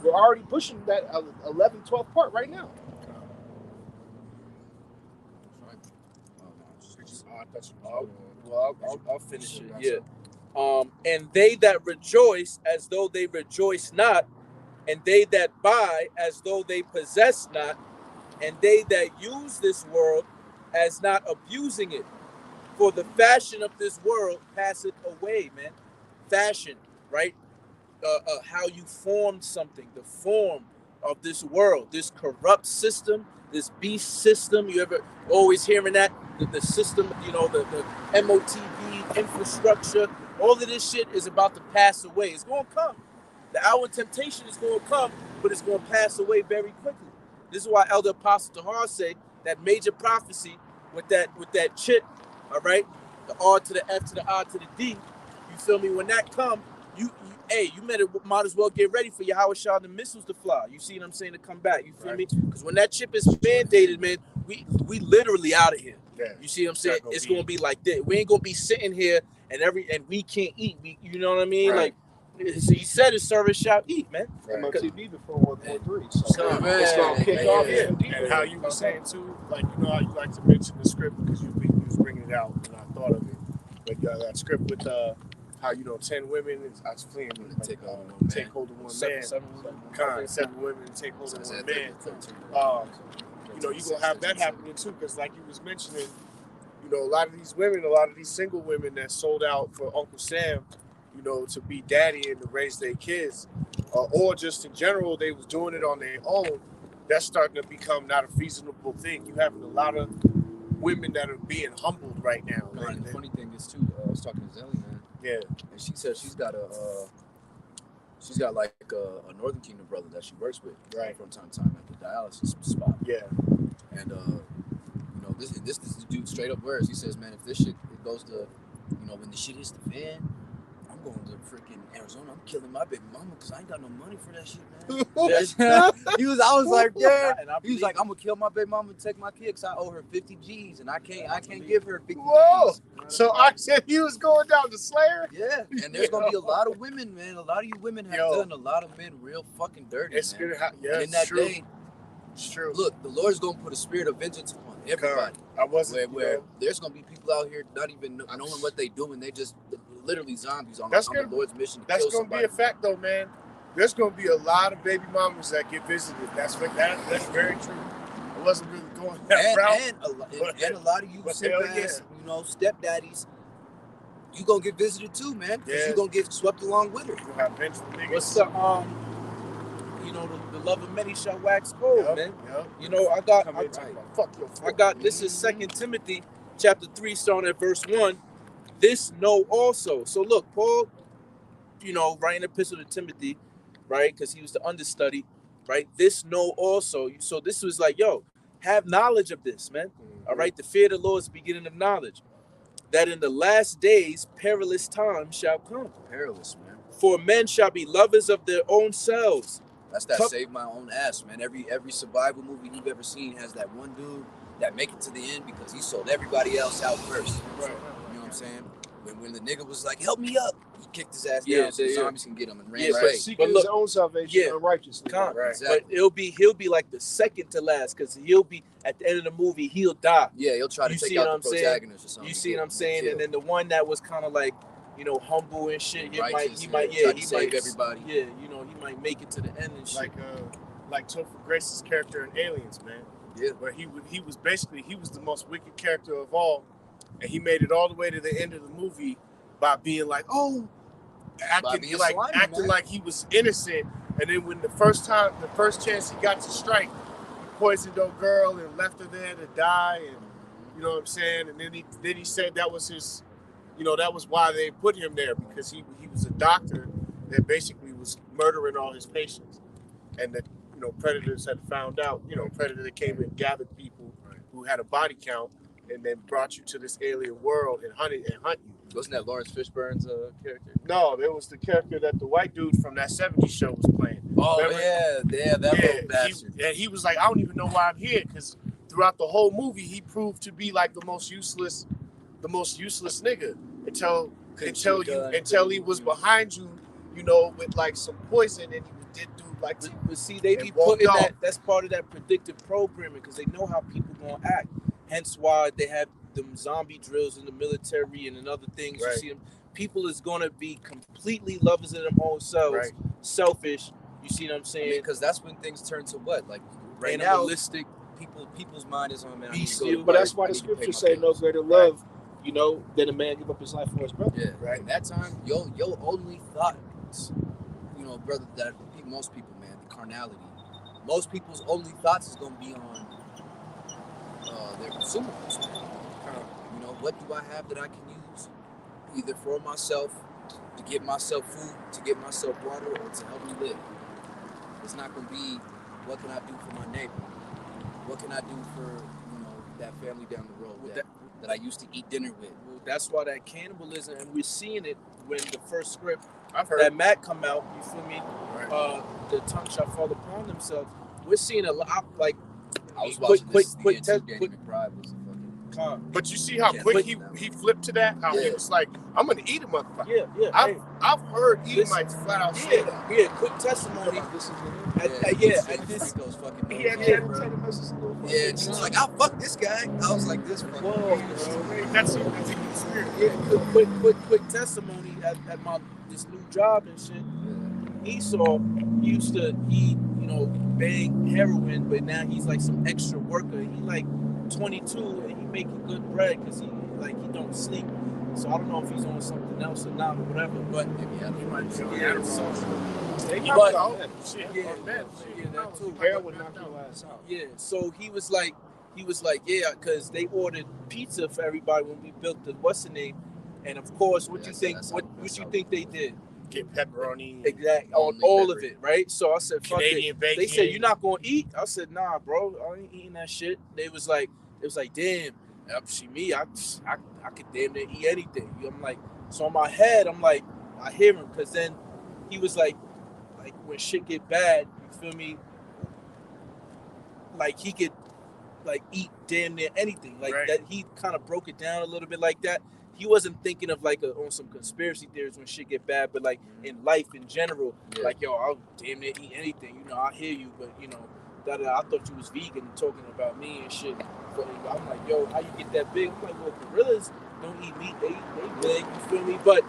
We're already pushing that 11th, 12th part right now. Well, I'll finish it. Yeah. And they that rejoice as though they rejoice not, and they that buy as though they possess not, and they that use this world as not abusing it. For the fashion of this world passeth away, man. Fashion, right? How you formed something, the form of this world, this corrupt system, this beast system. You ever always hearing that? The system, the MOTV infrastructure, all of this shit is about to pass away. It's going to come. The hour of temptation is going to come, but it's going to pass away very quickly. This is why Elder Apostle Tahar said that major prophecy with that chip, all right, the R to the F to the I to the D. You feel me? When that come, you might as well get ready for Yahweh Shai the missiles to fly. You see what I'm saying? To come back. You feel me? Because when that chip is mandated, man, we literally out of here. Yeah. You see what I'm saying? It's gonna be like that. We ain't gonna be sitting here and we can't eat. You know what I mean? Right. Like he said, his servants shall eat, man. Right. MOTV before World War III. So it's gonna kick off. And how you were saying too, like how you like to mention the script because you was bringing it out and I thought of it. But that script with how 10 women is fleeing take hold of one man. 7 women take hold of one man. You're gonna have that happening too, because like you was mentioning, a lot of these women, a lot of these single women that sold out for Uncle Sam, to be daddy and to raise their kids, or just in general, they was doing it on their own. That's starting to become not a feasible thing. You having a lot of women that are being humbled right now. And the funny thing is too, I was talking to Zelly, man. Yeah, and she said she's got like a Northern Kingdom brother that she works with, right, from time to time at the dialysis spot. Yeah, and this dude straight up words. He says, man, if this shit goes to, when the shit hits the fan, I'm going to freaking Arizona. I'm killing my baby mama because I ain't got no money for that shit, man. I was like, yeah. He was like, I'm gonna kill my baby mama and take my kid because I owe her 50 G's and I can't give her 50 Whoa. G's. So I said he was going down to Slayer? Yeah, and there's gonna be a lot of women, man. A lot of you women have done a lot of men real fucking dirty, It's man. yeah, and in that day, it's true. Look, the Lord's gonna put a spirit of vengeance upon everybody. I wasn't where there's gonna be people out here not even knowing what they doing. They just literally zombies on the Lord's mission to kill somebody. That's gonna be a fact, though, man. There's gonna be a lot of baby mamas that get visited. That's very true. I wasn't really going that route. And a lot of you simp-ass, stepdaddies, you gonna get visited too, man. Because you gonna get swept along with her. You'll have vengeful niggas. What's the the love of many shall wax cold, man. I got this is 2 Timothy chapter 3, starting at verse 1. This know also. So look, Paul, writing an epistle to Timothy, right? Because he was the understudy, right? This know also. So this was like, have knowledge of this, man. All right, the fear of the Lord is the beginning of knowledge. That in the last days perilous times shall come. Perilous, man. For men shall be lovers of their own selves. That's that save my own ass, man. Every survival movie you've ever seen has that one dude that make it to the end because he sold everybody else out first. Right. You know what I'm saying? When the nigga was like, help me up, he kicked his ass down so the zombies can get him and ran away. Seeking his own salvation unrighteously. Right. Exactly. But he'll be like the second to last because he'll be at the end of the movie, he'll die. Yeah, he'll try to take out the protagonist or something. You see what I'm saying? And then the one that was kind of like, humble and shit, he might save everybody. Yeah, he might make it to the end and shit. Like Topher Grace's character in Aliens, man. Yeah. Where he was the most wicked character of all, and he made it all the way to the end of the movie by being like, acting like he was innocent, and then when the first chance he got to strike, he poisoned old girl and left her there to die, and you know what I'm saying? And then he said that was his, that was why they put him there, because he was a doctor that basically was murdering all his patients, and that predators had found out. Predator that came and gathered people who had a body count, and then brought you to this alien world and hunt you. Wasn't that Lawrence Fishburne's character? No, it was the character that the white dude from that 70s show was playing. Oh, remember? That little bastard. He was like, I don't even know why I'm here, because throughout the whole movie, he proved to be like the most useless nigga until he was behind you, with like some poison, and he did do like. But see, they be putting that. That's part of that predictive programming because they know how people gonna act. Hence why they have them zombie drills in the military and in other things. Right. You see them. People is gonna be completely lovers of their own selves, selfish. You see what I'm saying? Because that's when things turn to what, like animalistic. People's mind is on, man. But that's why the scriptures say no greater love, than a man give up his life for his brother. Yeah, right. In that time, your only thoughts, brother, that most people, man, the carnality. Most people's only thoughts is gonna be on their consumables, man. What do I have that I can use, either for myself, to get myself food, to get myself water, or to help me live? It's not gonna be what can I do for my neighbor. What can I do for that family down the road that I used to eat dinner with? Well, that's why that cannibalism, and we're seeing it when the first script I've heard that Matt come out. You feel me? Right. The tongue shall fall upon themselves. We're seeing a lot. Like I was watching quick test. Danny McBride was a fucking. But you see how quick he flipped to that? How he was like, I'm gonna eat a motherfucker. Yeah. I've heard Edomites flat out say that. Yeah, quick testimony. Yeah, and she was like, I'll fuck this guy. I was like, this fucking. Whoa, that's a spirit. Yeah, quick testimony at this new job and shit. Esau used to eat, bang heroin, but now he's like some extra worker. He like 22 and he making good bread because he don't sleep. So I don't know if he's on something else or not or whatever, but he might be on that too. Heroin knock your ass out. Yeah, so he was like, because they ordered pizza for everybody when we built the what's the name, and of course, what you think they did? Get pepperoni. Exactly, on all of it, right? So I said, fuck Canadian it. bacon. They said, you're not gonna eat? I said, nah, bro, I ain't eating that shit. It was like, damn, I could damn near eat anything. I'm like, so in my head, I'm like, I hear him, because then he was like when shit get bad, you feel me? Like he could like eat damn near anything, like Right. that. He kind of broke it down a little bit like that. He wasn't thinking of like on some conspiracy theories when shit get bad, but like in life in general, Yeah. like yo, I'll damn near eat anything. You know, I hear you, but you know, I thought you was vegan and talking about me and shit. But I'm like, yo, how you get that big? I'm like, well, gorillas don't eat meat. They big. You feel me? But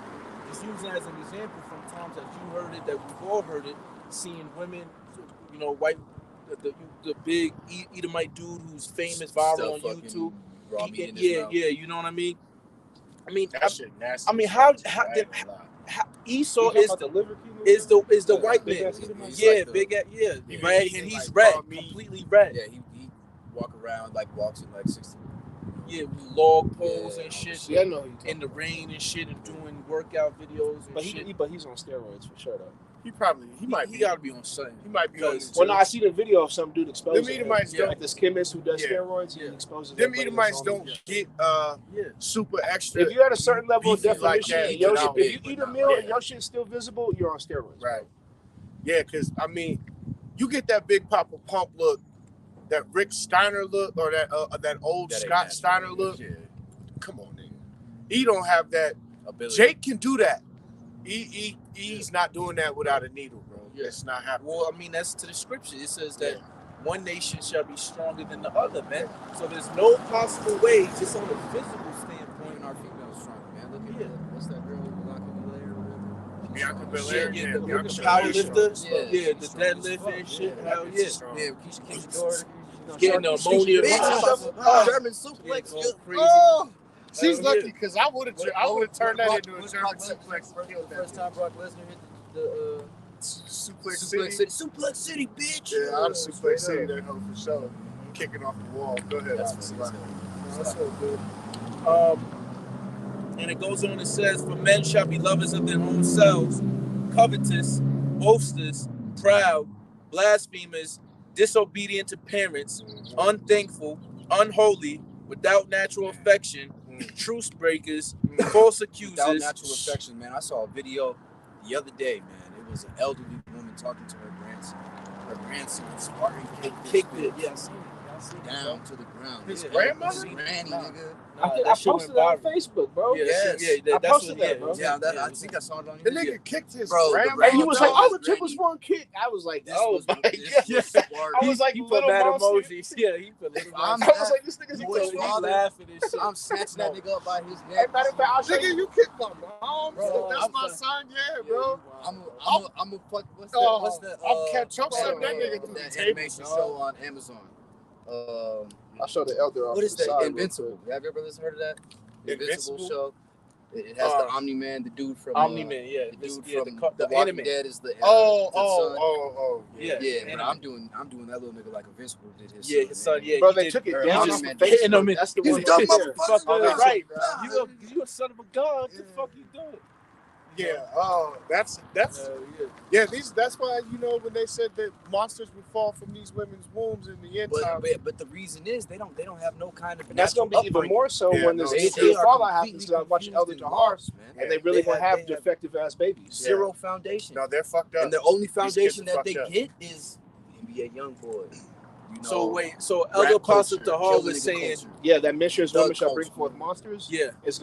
just using it as an example from times that you heard it, that we've all heard it, seeing women, you know, white. The big Edomite dude who's famous viral on YouTube. Raw meat in his Yeah, mouth. you know what I mean? That shit nasty. I mean, as how fuck, too, I ain't gonna lie. Esau You is talking about the Liver King? is the white big man. ass Edomite? He's Yeah, like the- big ass, yeah, Yeah, right, he's and he's like red, raw meat. completely red. Yeah, he walk around like walks in like 60. Yeah, with log poles Yeah, and shit, Yeah, I know who you in the rain and shit, and doing workout videos and But shit. but he's on steroids for sure though. He might He be. gotta be on something. He might be on Because- the Well, no, I seen a video of some dude exposing Them him. Edomites Yeah. Like this chemist who does Yeah. steroids, Yeah. he exposes Them everybody Edomites that's on don't him. get Yeah. super extra. If you at a certain level of beefy like definition, that, and your you shit, know, if you but eat a not meal like and your shit's still visible, you're on steroids. bro. Right. Yeah, because I mean, you get that Big Papa Pump look, that Rick Steiner look, or that old That ain't Scott natural, Steiner nigga. look. Yeah. Come on, nigga. He don't have that. Ability. Jake can do that. He's not doing that without a needle, bro. Yeah. It's not happening. Well, I mean, that's to the scripture. It says that one nation shall be stronger than the other, man. So there's no possible way, just on a physical standpoint. Even our females strong, man. Look at Yeah. what's that girl, Bianca Belair or whatever? Bianca She's Belair, strong. yeah, the Bianca power Belair, lifter, strong. yeah, Yeah, the she's strong as deadlift fuck. and shit. Yeah, Hell that yeah. bitch is strong. Yeah, Keisha daughter. Getting the ammonia. German suplex. Yeah, just- crazy. Oh, she's Hell lucky yeah. because I would have turned that into a German suplex. The first time Brock Lesnar hit the Suplex Suplex City. City. Suplex City, bitch. Yeah, I'm Suplex City that hoe for sure. Kicking off the wall. Go ahead. That's Alex. funny as hell. That's so good. And it goes on and says, "For men shall be lovers of their own selves, covetous, boasters, proud, blasphemers, disobedient to parents, unthankful, unholy, without natural affection, truce breakers, false Without accusers." natural affection, man. I saw a video the other day, man. It was an elderly woman talking to her grandson. Her grandson Spartan Kicked it. Yeah, I seen it. I seen it. down to the ground. His Yeah, grandmother? his granny, nigga. I think I that shit went posted that on viral. Facebook, bro. Yeah, Yes. yeah, I that's posted what, that, yeah, bro. Yeah, it I was- think I saw it on The YouTube. nigga kicked his Bro, the grandma. And he was like, Grandma, "Oh, it took us one kick." I was like, This "Oh was, my this god!" was smart. I was like, he put little bad monster. emojis. Yeah, he put little I'm- I emojis. was like, "This nigga's Boy, He's father. laughing and shit. I'm snatching that nigga up by his Hey, neck. matter of fact, I'll show Nigga, you. you kicked my mom. Bro, That's I'm my sorry. son, yeah, Yeah, bro. I'm a fuck. What's the? Oh, What's the? I'm catch choke slam that uh, nigga through the that table, animation dog. show on Amazon. I'll show the elder off What to is the that? side real Invincible. quick. Have you ever heard of that? The Invincible Invincible? show. It has the Omni Man, the dude from Omni-Man, yeah. the This- dude yeah, from the Walking anime. Dead is the the Oh. Yeah. son. Yeah, anime. but I'm doing that little nigga like Invincible did his Yeah, son. his son, man. yeah. Bro, he they did- took it or down Omni off Man of hitting him Facebook. in- That's the He's one. dumb right there. motherfucker. Fuck, Yeah. right. Nah. You a son of a god. What the fuck you doing? Yeah. Oh, that's Yeah. That's why when they said that monsters would fall from these women's wombs in the end time. But the reason is they don't have no kind of And that's gonna be natural even upbringing. more so Yeah, when no, this they- nuclear are fallout happens. completely So I watch confused Elder and Jahar, lost, man. and they really They gonna have- have defective ass babies. Zero foundation. No, they're fucked up. And the only kids foundation are that they fucked up. get is NBA young boy. You know, So wait, so rap Elder Apostle culture, Tahar kill was nigga saying, culture. Yeah, that Mishra's Thug women shall bring culture. forth monsters. yeah, It's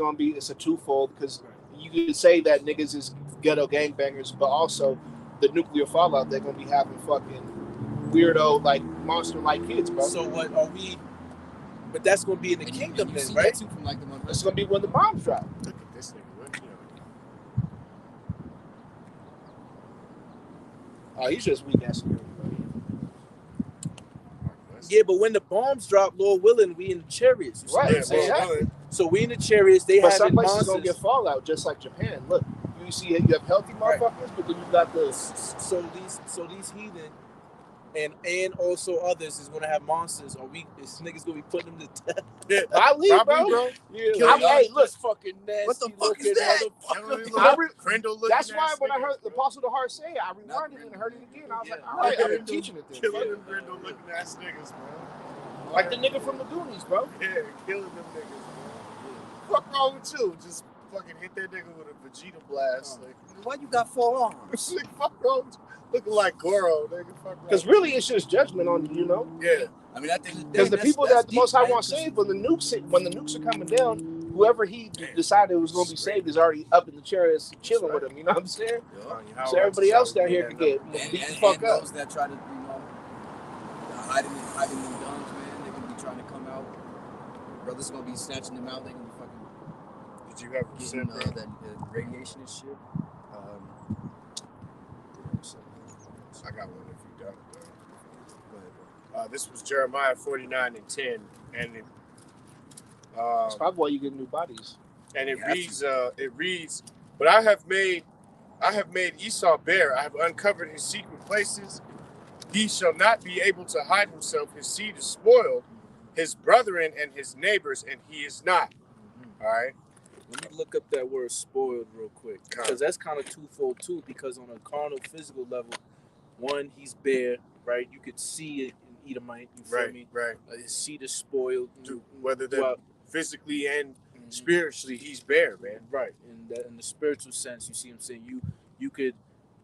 a twofold because you can say that niggas is ghetto gangbangers, but also the nuclear fallout they're gonna be having fucking weirdo like monster like kids, bro. so what are we? But that's gonna be in the And kingdom you then, see right? that too from like the 100. It's gonna be when the bombs drop. Look at this nigga. Oh, he's just weak ass security, bro. Yeah, but when the bombs drop, Lord willing, we in the chariots. You see Right, what I'm Yeah, saying? exactly. So we in the chariots. They But have some places monsters. gonna get fallout, just like Japan. Look, you see, you have healthy motherfuckers, but then you got the So these heathen and also others is gonna have monsters. Or this niggas gonna be putting them to death. probably, Probably, bro. bro. Yeah, I'm- hey, look, this fucking nasty. What the fuck looking is that? motherfucker. I re- Crandall looking That's why ass when I niggas, heard the bro. Apostle of Heart say it, I rewound it and heard it again. I was like, Yeah. all right, Yeah. I've been teaching it then. Killing them Crandall looking ass niggas, Like the nigga from the Goonies, bro. man. Yeah, killing them niggas, man. Fuck wrong with you? Just fucking hit that nigga with a Vegeta blast. Like, why you got 4 arms? like, fuck wrong, looking like Goro, nigga. Because really, it's just judgment on you, you know. Yeah. I mean, at the end of the day, Because the people that the Most High right? want saved, when the nukes are coming down, whoever he decided was going to be saved is already up in the chairs chilling with him. You know what I'm saying? Yeah. So everybody else down here can get beat the fuck and up. those that try to, hiding in them guns, man, they're gonna be trying to come out. Brothers gonna be snatching them out. They're gonna be fucking. Did you have getting that radiation and shit? I got one if you don't. Go ahead, bro. This was Jeremiah 49:10, and it. That's probably why you get new bodies. And it reads, but I have made Esau bare. I have uncovered his secret places. He shall not be able to hide himself. His seed is spoiled, his brethren and his neighbors, and he is not. All right. Let me look up that word spoiled real quick, because that's kind of twofold too. Because on a carnal, physical level, one, he's bare, right? You could see it in Edomite. You feel me? Right. His seed is spoiled. Whether they're physically and spiritually, he's bare, man. Right. In the spiritual sense, you see him saying you could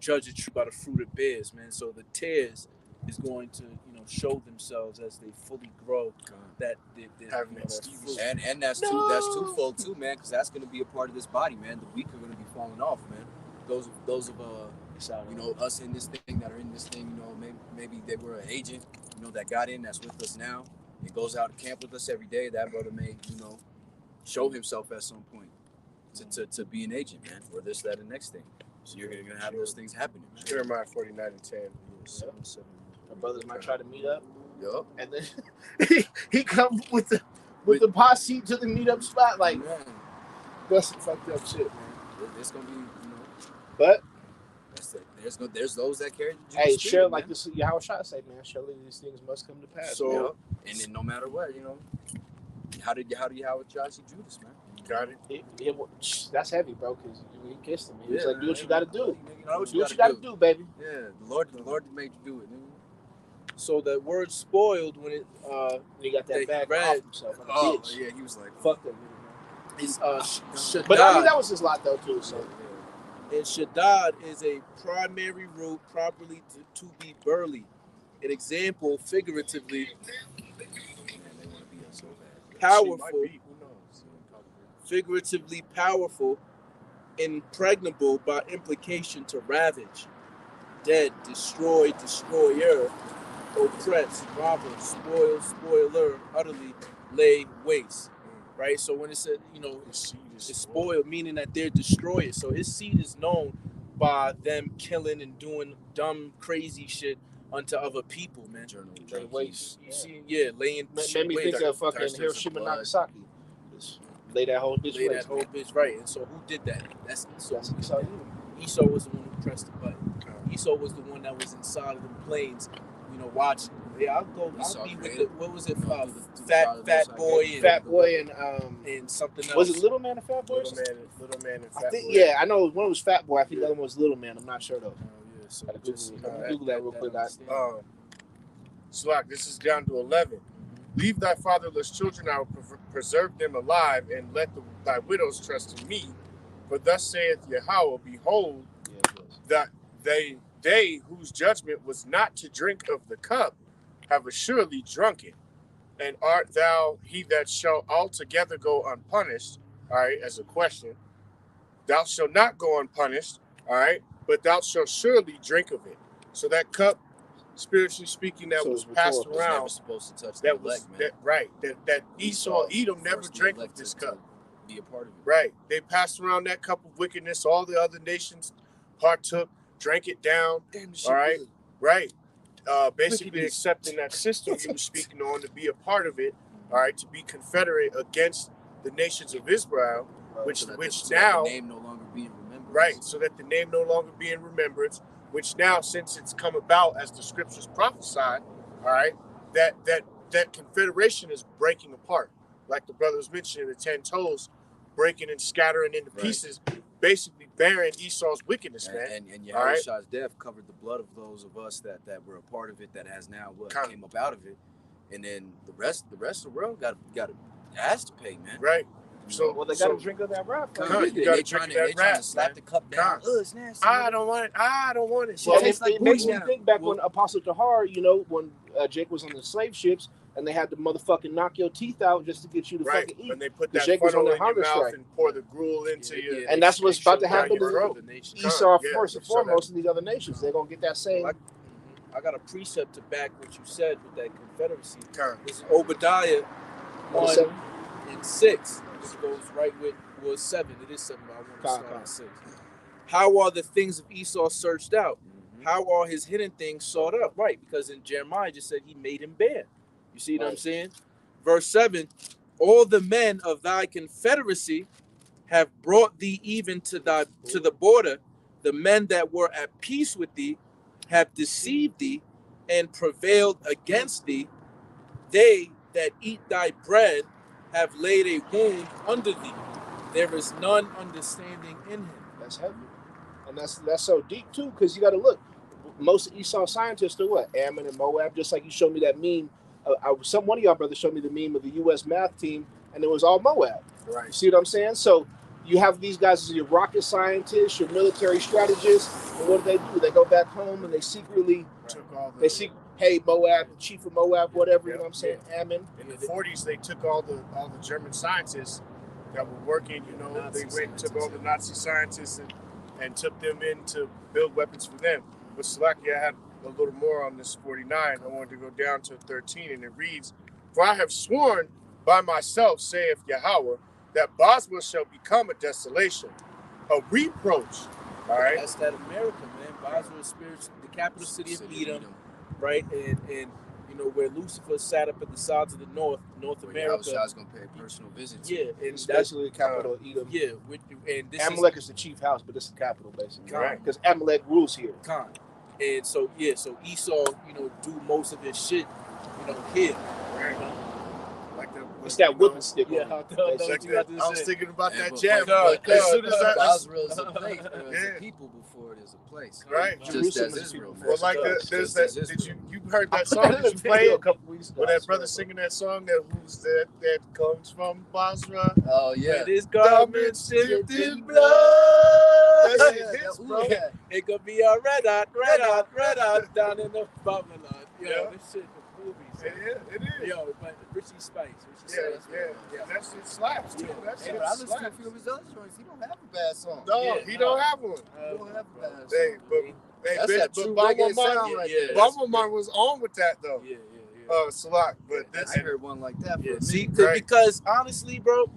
judge a tree by the fruit it bears, man. So the tares is going to show themselves as they fully grow. That and that's twofold too, man, because that's going to be a part of this body, man. The weak are going to be falling off, man. Those of us in this thing that are in this thing, maybe they were an agent, that got in, that's with us now, and goes out to camp with us every day. That brother may, show himself at some point to be an agent, man, or this, that, and next thing. So you're gonna have those things happening, man. Jeremiah 49:10. My brothers might try to meet up. Yup. And then he come with the posse to the meetup spot, like, man, that's some fucked up shit, man. it's gonna be, But there's those that carry the hey, Jewish sure, spirit, like man. this Yahweh Shah say, man, surely these things must come to pass. So, man. And then no matter what, how do Josh see Judas, man? Got it. That's heavy, bro, because he kissed him. He was like, do what you man. got to do. Do Do what you got to do, baby. Yeah, the Lord made you do it, nigga. so that word spoiled when it He got that They bag read- off himself. Like a bitch. Yeah, he was like, Fuck that nigga, man. is Shaddad. But I mean, that was his lot, though, too. So And Shaddad is a primary root properly to be burly. An example, figuratively, powerful, figuratively powerful, impregnable by implication to ravage, dead, destroy, destroyer, oppress, robber, spoil, spoiler, utterly lay waste. Right? So when it said, His seed is it's spoiled, meaning that they're destroyers. So his seed is known by them killing and doing dumb, crazy shit unto other people, man. Lay waste. You see, laying made shit me waste. think of fucking touched Hiroshima, blood. Nagasaki. Just lay that whole bitch Lay that waste. whole bitch right. And so who did that? That's Esau. That's who did Esau. that. Esau was the one who pressed the button. Esau was the one that was inside of the plains, watching. Yeah, I'll Esau be with created- the, what was it? to the Fat Boy and Fat Boy and something else. was it Little Man and Fat Boy? Little man, and I Fat think, Boy. yeah, I know one was Fat Boy. I think the other one was Little Man. I'm not sure though. Oh, yeah. So Gotta just, Google that real quick, guys. Slack, this is down to 11. Leave thy fatherless children, I will preserve them alive, and let thy widows trust in me. For thus saith Yahweh, behold, Yeah, it was. that they whose judgment was not to drink of the cup have assuredly drunk it. And art thou he that shall altogether go unpunished? All right, as a question. Thou shalt not go unpunished, all right, but thou shalt surely drink of it. So that cup, spiritually speaking, that So was it's passed rhetorical. never around, supposed to touch the that was elect, man. that right. That Esau, Edom never Forced the drank of elect this to cup. be a part of it. Right. They passed around that cup of wickedness. All the other nations partook, drank it down. Damn, All right. Right. Basically Wickedness. accepting that system you were speaking on to be a part of it. All right. To be confederate against the nations of Israel, which So that now, the name no longer be in remembrance. right. So that the name no longer be in remembrance. Which now, since it's come about as the scriptures prophesied, all right, that confederation is breaking apart, like the brothers mentioned, the 10 toes breaking and scattering into Right. pieces, basically bearing Esau's wickedness, man. And All right. Yahushua's death covered the blood of those of us that were a part of it, that has now Come. came up out of it, and then the rest of the world got has to pay, man. Right. So Well, they got to drink of that wrath. Come Like on, we you did. gotta They drink trying that to trying wrath, to slap man. the cup down. Come. It's nasty. I don't want it. I don't want it. Well, It tastes like it makes me booty now. think back when Apostle Tahar, when Jake was on the slave ships and they had to motherfucking knock your teeth out just to get you to Right, fucking eat. when they put The that Jake was on funnel their in your hunger mouth strike. and pour the gruel into you. And that's what's about to happen your to throat. Esau Yeah, first and so that- foremost in these other nations. They're gonna get that same. I got a precept to back what you said with that Confederacy. Come. This is Obadiah 1 and 6. This goes right with 7. It is 7, but I want to start at 6. How are the things of Esau searched out? How are his hidden things sought up? Right, because in Jeremiah just said he made him bare. You see what I'm saying? Verse 7, all the men of thy confederacy have brought thee even to the border. The men that were at peace with thee have deceived thee and prevailed against thee. They that eat thy bread have laid a wound under thee. There is none understanding in him. That's heavy, and that's so deep too. Because you got to look. Most Esau scientists are what? Ammon and Moab. Just like you showed me that meme. One of y'all brothers showed me the meme of the U.S. math team, and it was all Moab. Right. You see what I'm saying? So you have these guys as your rocket scientists, your military strategists, and what do? They go back home and they secretly Took all the, they see, hey, Moab, the chief of Moab, whatever. You know what I'm saying? Ammon. in the 40s, they took all the German scientists that were working. Nazi They went and took all scientists. the Nazi scientists and took them in to build weapons for them. But Salakia had a little more on this 49. I wanted to go down to 13, and it reads, "For I have sworn by myself, saith Yahweh, that Bosra shall become a desolation, a reproach." All right. That's that America, man. Basra is the capital city of Edom, right? And where Lucifer sat up at the sides of the North America. I was gonna pay a personal visit to. Yeah, and It's that's basically the capital of Edom. yeah. And this Amalek is the chief house, but this is the capital basically. Right. Because Amalek rules here. Khan. And so Esau, do most of his shit, here. Right. Like It's that whipping stick. Yeah, on it, I Like basically. that. I was thinking about Yeah, that but jam. God, But as soon as Basra is a place, there's Yeah. a people before there's a place. Right. Just Jerusalem as is Israel. people. well, like Yes, there's just that. as Did Israel. you heard that I song put that it in you the video a played? couple weeks ago. With I that swear. brother singing that song that comes from Basra. Oh yeah. It is garments dipped in blood. That shit Yeah, hits, yeah, bro. yeah. It could be a red hot down in the Babylon. Yo, Yeah. this shit for movies. Yeah, it is. Yo, but Richie Spice. Yeah. That shit slaps too. That Hey, shit but I listened to a slaps. few of his other joints. He don't have a bad song. No, Yeah, he no. don't have one. He don't have a bad song. Hey, That's that true Bama reggae sound Man, right yeah, there. Bama was on with that though. Yeah. Salak, but this I heard one like that. Yeah, For see, me. Right. because honestly, bro,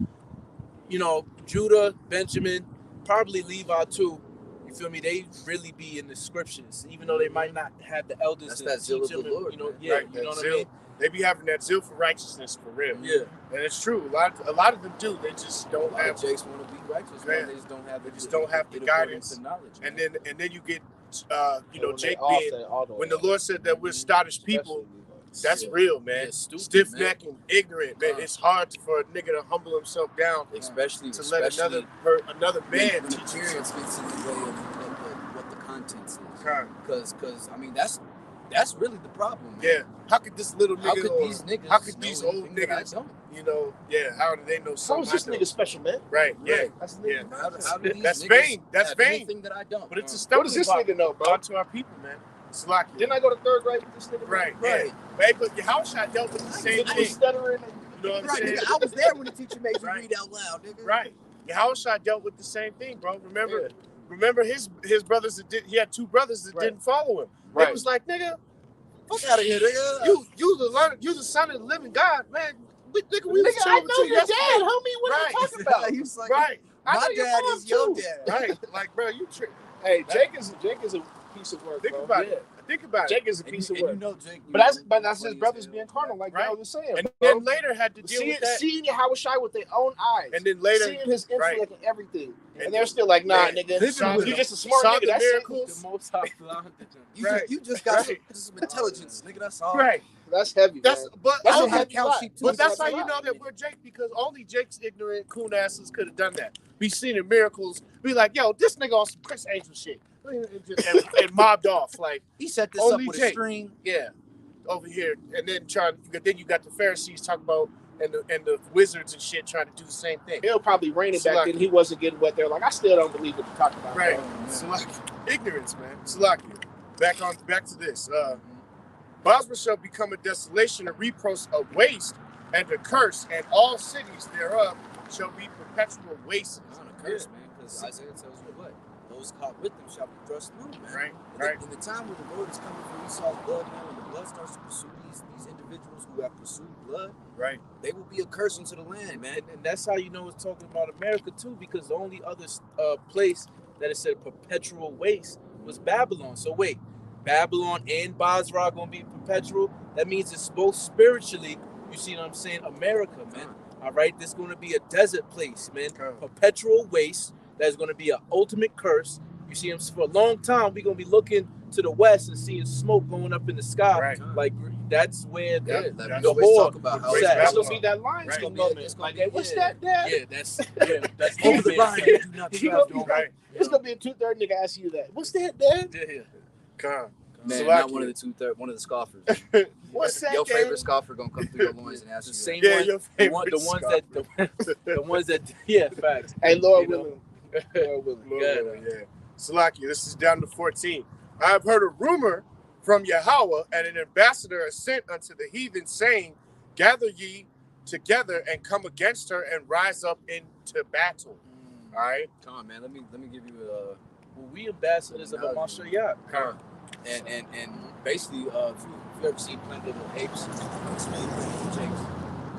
Judah, Benjamin, probably Levi too. You feel me? They really be in the scriptures, even though they might not have the elders. That's to that zeal teach of the them, Lord, man. Yeah, Right, you know that what zeal. I mean? they be having that zeal for righteousness for real. Yeah, And it's true. A lot of them do. They just don't have. Jakes want to be righteous, Man. man. They just don't have They just don't have the guidance. and knowledge. And man. then you get, And when Jake they off being that, all the when way the Lord said that we're Scottish people. That's Yeah. real, man. Yeah, stupid, Stiff man. neck and ignorant, man. It's hard for a nigga to humble himself down especially to let another man when teach him appearance something. gets in the way of what the contents is. Kind. Because I mean that's really the problem. Man. Yeah. How could this little nigga How could or these niggas? how could know these old anything that I niggas, don't? how do they know How something? is this I don't? nigga special, man? Right, yeah. Right. That's the Yeah. nigga. How do these That's niggas vain. That's have vain. anything that I don't? But it's a What stumbling does this block nigga know, bro? to our people, man. It's like Didn't I go to third grade with this nigga? right, Right. yeah. Hey, but your house shot dealt with the same Nigga was thing. stuttering. You know what I'm Right, saying? nigga, I was there when the teacher made you Right. read out loud, nigga. Right. Your house shot dealt with the same thing, bro. Remember his brothers that did. He had two brothers that Right. didn't follow him. Right. It was like, nigga, Fuck out of here, nigga. you the son of the living God, man. We was Nigga, I chilling with know you your yesterday. dad, homie. What are Right. you talking about? He was like, Right, I my know your dad mom, is your too. dad. right. Like, bro, you trick. Hey, Jake is a piece of work, Think bro. about Yeah. it. Think about Jake it. is a And piece you, of and work. you know Jake. But that's his brothers being carnal, like Right. I was saying. And bro. then later had to deal with that. Seeing Yahushua with their own eyes. And then later, seeing his intellect right. and everything. And And they're still like, nah, Yeah. nigga. Saw You the- just a smart saw nigga. the That's it. miracles. the most high blinded them. Right. You just got Right. some intelligence, nigga. That's all. Right. That's heavy, That's man. but That's I a don't have heavy lot. sheep, too. But that's a how you lot. know that we're Jake, because only Jake's ignorant coon asses could have done that. Be seeing miracles, be like, yo, this nigga on some Chris Angel shit, and mobbed off. Like, He set this Only up with Jake. a string. yeah, over here, and then you got the Pharisees talking about and the wizards and shit trying to do the same thing. It was probably raining back then. He wasn't getting wet there. Like, I still don't believe what you're talking about. Right. Bro. Ignorance, man. Salakia. Back to this. Basra shall become a desolation, a reproach of waste, and a curse, and all cities thereof shall be perpetual wastes. Not a curse, man, because Isaiah tells you what? Those caught with them shall be thrust through, man. Right. In the time when the Lord is coming for Esau's blood, man, when the blood starts to pursue these individuals who have pursued blood, right, they will be a curse unto the land, man. And that's how you know it's talking about America too, because the only other place that it said perpetual waste was Babylon. So wait, Babylon and Basra gonna be perpetual? That means it's both spiritually. You see what I'm saying? America, man. All right, this is gonna be a desert place, man. Perpetual waste. That's gonna be an ultimate curse. You see, for a long time we're gonna be looking to the west and seeing smoke going up in the sky. Right. Like that's where the whole talk about how it's gonna be that Lionsgate moment. Like, hey, what's that, Dad? Yeah, that's over the line. It's gonna be a 2/3 nigga asking you that. What's that, Dad? Yeah. Man, not one of the 2/3, one of the scoffers. What's that? Your favorite scoffer gonna come through your loins and ask The you. same one, the ones that yeah, facts. Hey, Lord willing. Lord willing, yeah. Salakia, this is down to 14. I have heard a rumor from Yahweh, and an ambassador is sent unto the heathen, saying, gather ye together and come against her and rise up into battle. All right? Come on, man. Let me give you We ambassadors of a Mashiach. and basically, if you ever seen Planet of the Apes, Explain Jakes, you know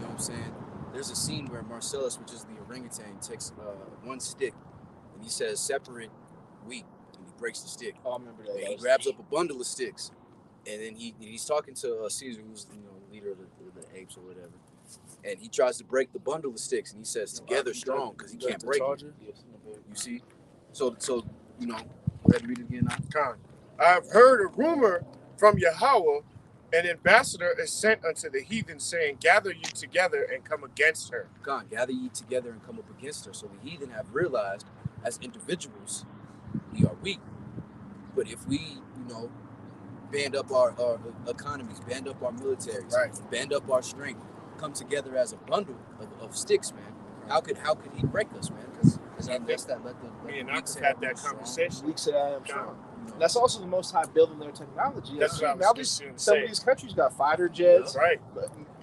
what I'm saying? There's a scene where Marcellus, which is the orangutan, takes one stick and he says, separate wheat, and he breaks the stick. Oh, I remember that. And he grabs up a bundle of sticks, and then he's talking to Caesar, who's leader of the apes or whatever, and he tries to break the bundle of sticks, and he says, together strong, because he can't break it. You see? So go ahead and read it again now. I have heard a rumor from Yahweh, an ambassador is sent unto the heathen, saying, gather you together and come against her. God, gather ye together and come up against her. So the heathen have realized, as individuals, we are weak. But if we, band up our economies, band up our militaries, band up our strength, come together as a bundle of sticks, man, how could he break us, man? Because that's that. Me and I have had that conversation. Weak say I am strong. That's also the Most High building their technology. That's what I was just going to say. Some of these countries got fighter jets,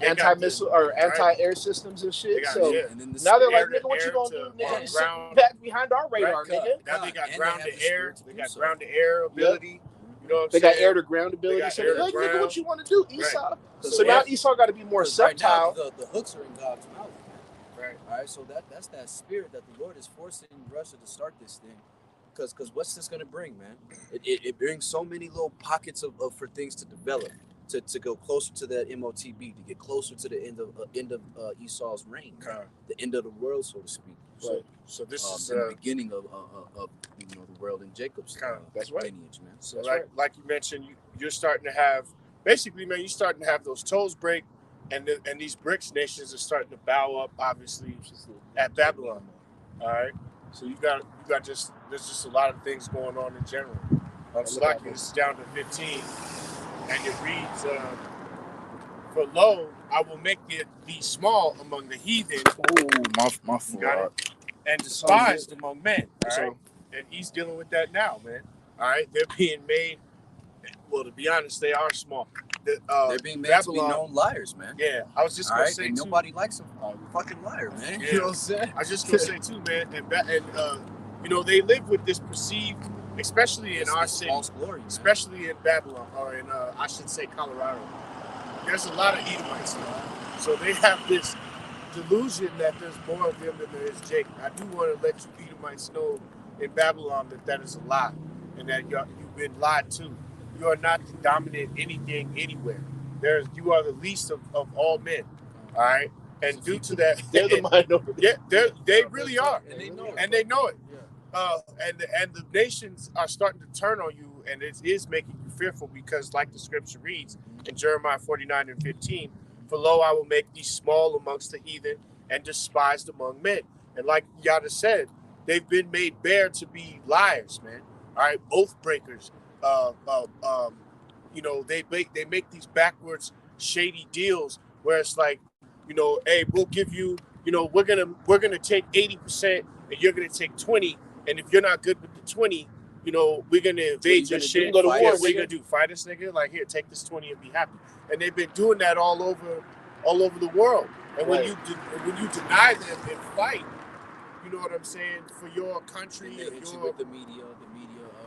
anti-missile or anti-air systems and shit. And then now they're like, nigga, what you gonna do? Nigga, sit back behind our radar, nigga. Now they got ground to air. They got ground to air ability. You know what I'm saying? They got air to ground ability. So like, nigga, what you want to do, Esau? Right. So now Esau got to be more subtle. Right now, the hooks are in God's mouth. Right. All right. So that's that spirit that the Lord is forcing Russia to start this thing. Because what's this going to bring, man? It brings so many little pockets for things to develop, to go closer to that MOTB, to get closer to the end of Esau's reign, the end of the world, so to speak. So this is the beginning of the world in Jacob's lineage, man. So like you mentioned, you're starting to have basically, man, you're starting to have those toes break, and these BRICS nations are starting to bow up, obviously, at Babylon. All right. So you got there's just a lot of things going on in general. Salaki, this is down to 15, and it reads, for lo, I will make thee small among the heathen. My fault. And despised among men. All right? And he's dealing with that now, man. All right, they're being made. Well, to be honest, they are small. They're being made to be known liars, man. Yeah, I was just gonna say and too. Nobody likes a fucking liar, man. Yeah. You know what I'm saying? I was just gonna say too, man. And they live with this perceived, especially in our city, false glory, especially in Babylon, or in I should say Colorado. There's a lot of Edomites, so they have this delusion that there's more of them than there is Jacob. I do want to let you Edomites know in Babylon that is a lie, and that you've been lied to. You are not the dominant anything anywhere. You are the least of all men. All right, and due to that, they're the minority. Yeah, they really are, and they know it. And they know it. And the nations are starting to turn on you, and it is making you fearful because, like the scripture reads in Jeremiah 49:15, for lo, I will make thee small amongst the heathen and despised among men. And like Yada said, they've been made bare to be liars, man. All right, oath breakers. They make these backwards shady deals where it's like you know, hey, we'll give you, you know, we're gonna take 80% and you're gonna take 20, and if you're not good with the 20, you know, we're gonna invade your shit. Go to war. What are you gonna do? Fight us, nigga? Like, here, take this 20 and be happy. And they've been doing that all over the world. And when you deny them and fight, you know what I'm saying, for your country, They hit you with the media.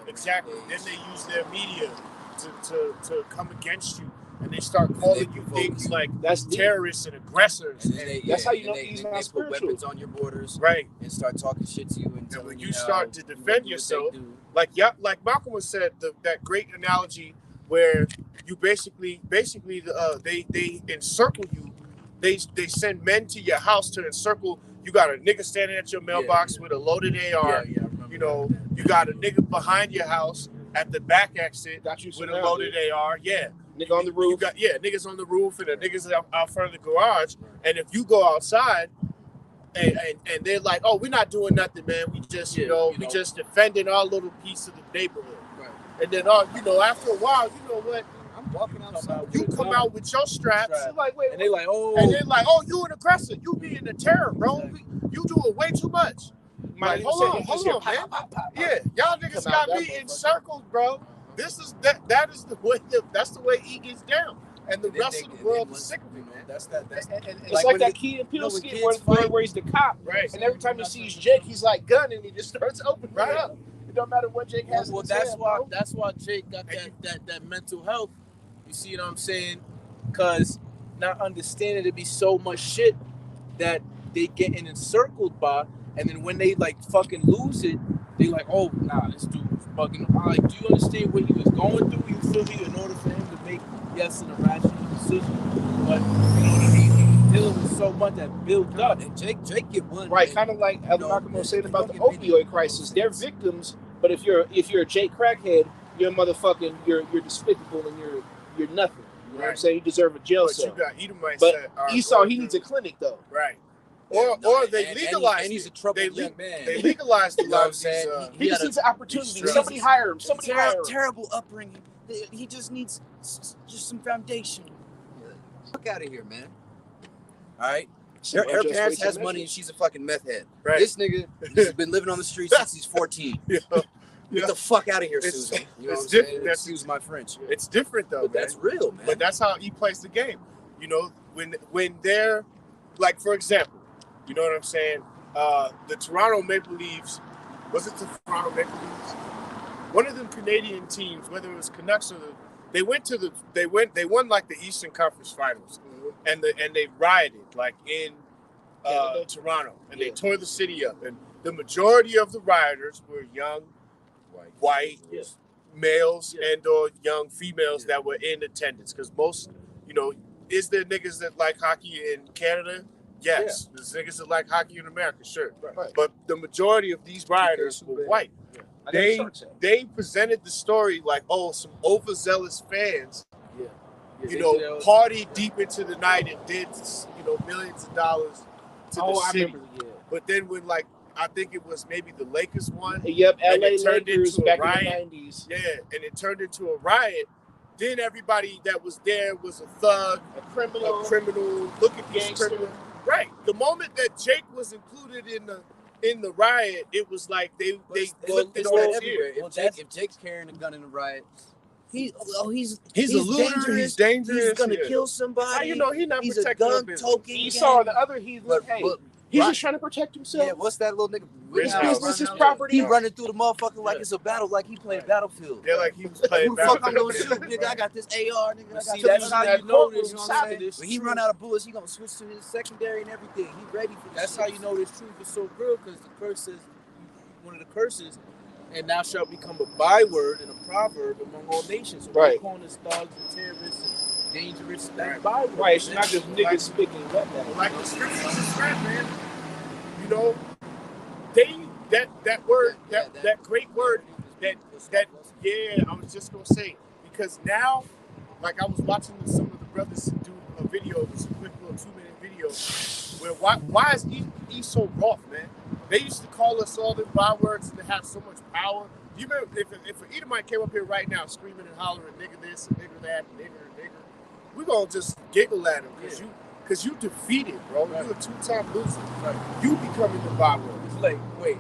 Exactly. Then they use their media to come against you, and they start calling you things like that's terrorists and aggressors. And that's how you know they he's put not spiritual. weapons on your borders, Right. and start talking shit to you. And when you start to defend yourself, like Malcolm was said that great analogy where you basically they encircle you. They send men to your house to encircle. You got a nigga standing at your mailbox with a loaded AR. Yeah, I remember. You know, you got a nigga behind your house at the back exit Got you with a loaded AR. Yeah. Nigga on the roof. Niggas on the roof and the niggas out front of the garage. And if you go outside and they're like, oh, we're not doing nothing, man. We just, we just defending our little piece of the neighborhood. Right. And then, after a while, you know what? I'm walking outside. You come out with your straps. Like, wait, And they like, oh. And they're like, oh, you an aggressor. You being a terror, bro. You doing way too much. Like, hold on, man. Yeah, y'all niggas got me encircled, bro. This is that is the way that's the way he gets down. And the rest of the world is sick of it, man. That's it's like that Key and Peele skit where he's the cop. Right. And every time he sees Jake, he's like gun and he just starts opening right up. It don't matter what Jake has. Well, that's why Jake got that mental health. You see what I'm saying? Because not understanding to be so much shit that they getting encircled by, and then when they like fucking lose it, they like, oh nah, this dude was fucking. I'm like, do you understand what he was going through? You feel me? In order for him to make an irrational decision, but he dealing with so much that built up. And Jake get one. Right, kind of like Elder Malcolm was saying about the opioid crisis. They're victims, but if you're a Jake crackhead, you're motherfucking, you're despicable and you're nothing. You know what I'm saying? You deserve a jail cell. But you got Edomites. But Esau, he needs a clinic though. Right. Or they legalized. And he's a troubled young man. They legalized a lot of these. He just needs an opportunity. Somebody hire him. Terrible upbringing. He just needs just some foundation. Fuck out of here, man. All right. Her parents has money and she's a fucking meth head. Right. This nigga has been living on the streets since he's 14. Get the fuck out of here, Susan. You know what I'm saying? Excuse my French. It's different though, but that's real, man. But that's how he plays the game. You know, when they're like, for example, you know what I'm saying? The Toronto Maple Leafs, was it the Toronto Maple Leafs? One of them Canadian teams, whether it was Canucks or they won like the Eastern Conference Finals, and they rioted like in Toronto, and they tore the city up, and the majority of the rioters were young, white males and or young females that were in attendance, because most, is there niggas that like hockey in Canada? Yes. There's niggas that like hockey in America, sure. Right. But the majority of these rioters were white. Yeah. They presented the story like, oh, some overzealous fans, partied deep into the night and did, millions of dollars to the city. I remember, But then when I think it was maybe the Lakers won. Yep, LA turned Lakers into back a riot. in the 90s. Yeah, and it turned into a riot. Then everybody that was there was a thug, a criminal. Look at these criminals. Right. The moment that Jake was included in the riot, it was like they looked at all everywhere. If Jake's carrying a gun in a riot, he's a looter. He's dangerous. He's gonna kill somebody. How you know he's not He's protecting a gun token. Esau, the other heathen. He's just trying to protect himself. Yeah, what's that little nigga? His business, his property. He running through the motherfucker like it's a battle, like he playing Battlefield. Yeah, like he was playing Who the fuck I'm gonna shoot, nigga? I got this AR, nigga. See, that's how you know this. When he run out of bullets, he gonna switch to his secondary and everything. He ready for this. That's how you know this truth is so real, because the curse is one of the curses, and thou shalt become a byword and a proverb among all nations. So right. Calling us thugs and terrorists and dangerous. That's byword. Right. It's not just niggas speaking like the scriptures describe, man. That word, that great word, I was just gonna say, because now, like I was watching some of the brothers do a video, it was a quick little 2-minute video, where why is he so rough, man? They used to call us all the bywords and they have so much power. Do you remember if an Edomite came up here right now screaming and hollering, nigga this and nigga that, and nigger, we're gonna just giggle at him, Because you defeated, bro. Right. You're a two-time loser. Right. You becoming the Bible. It's like, wait,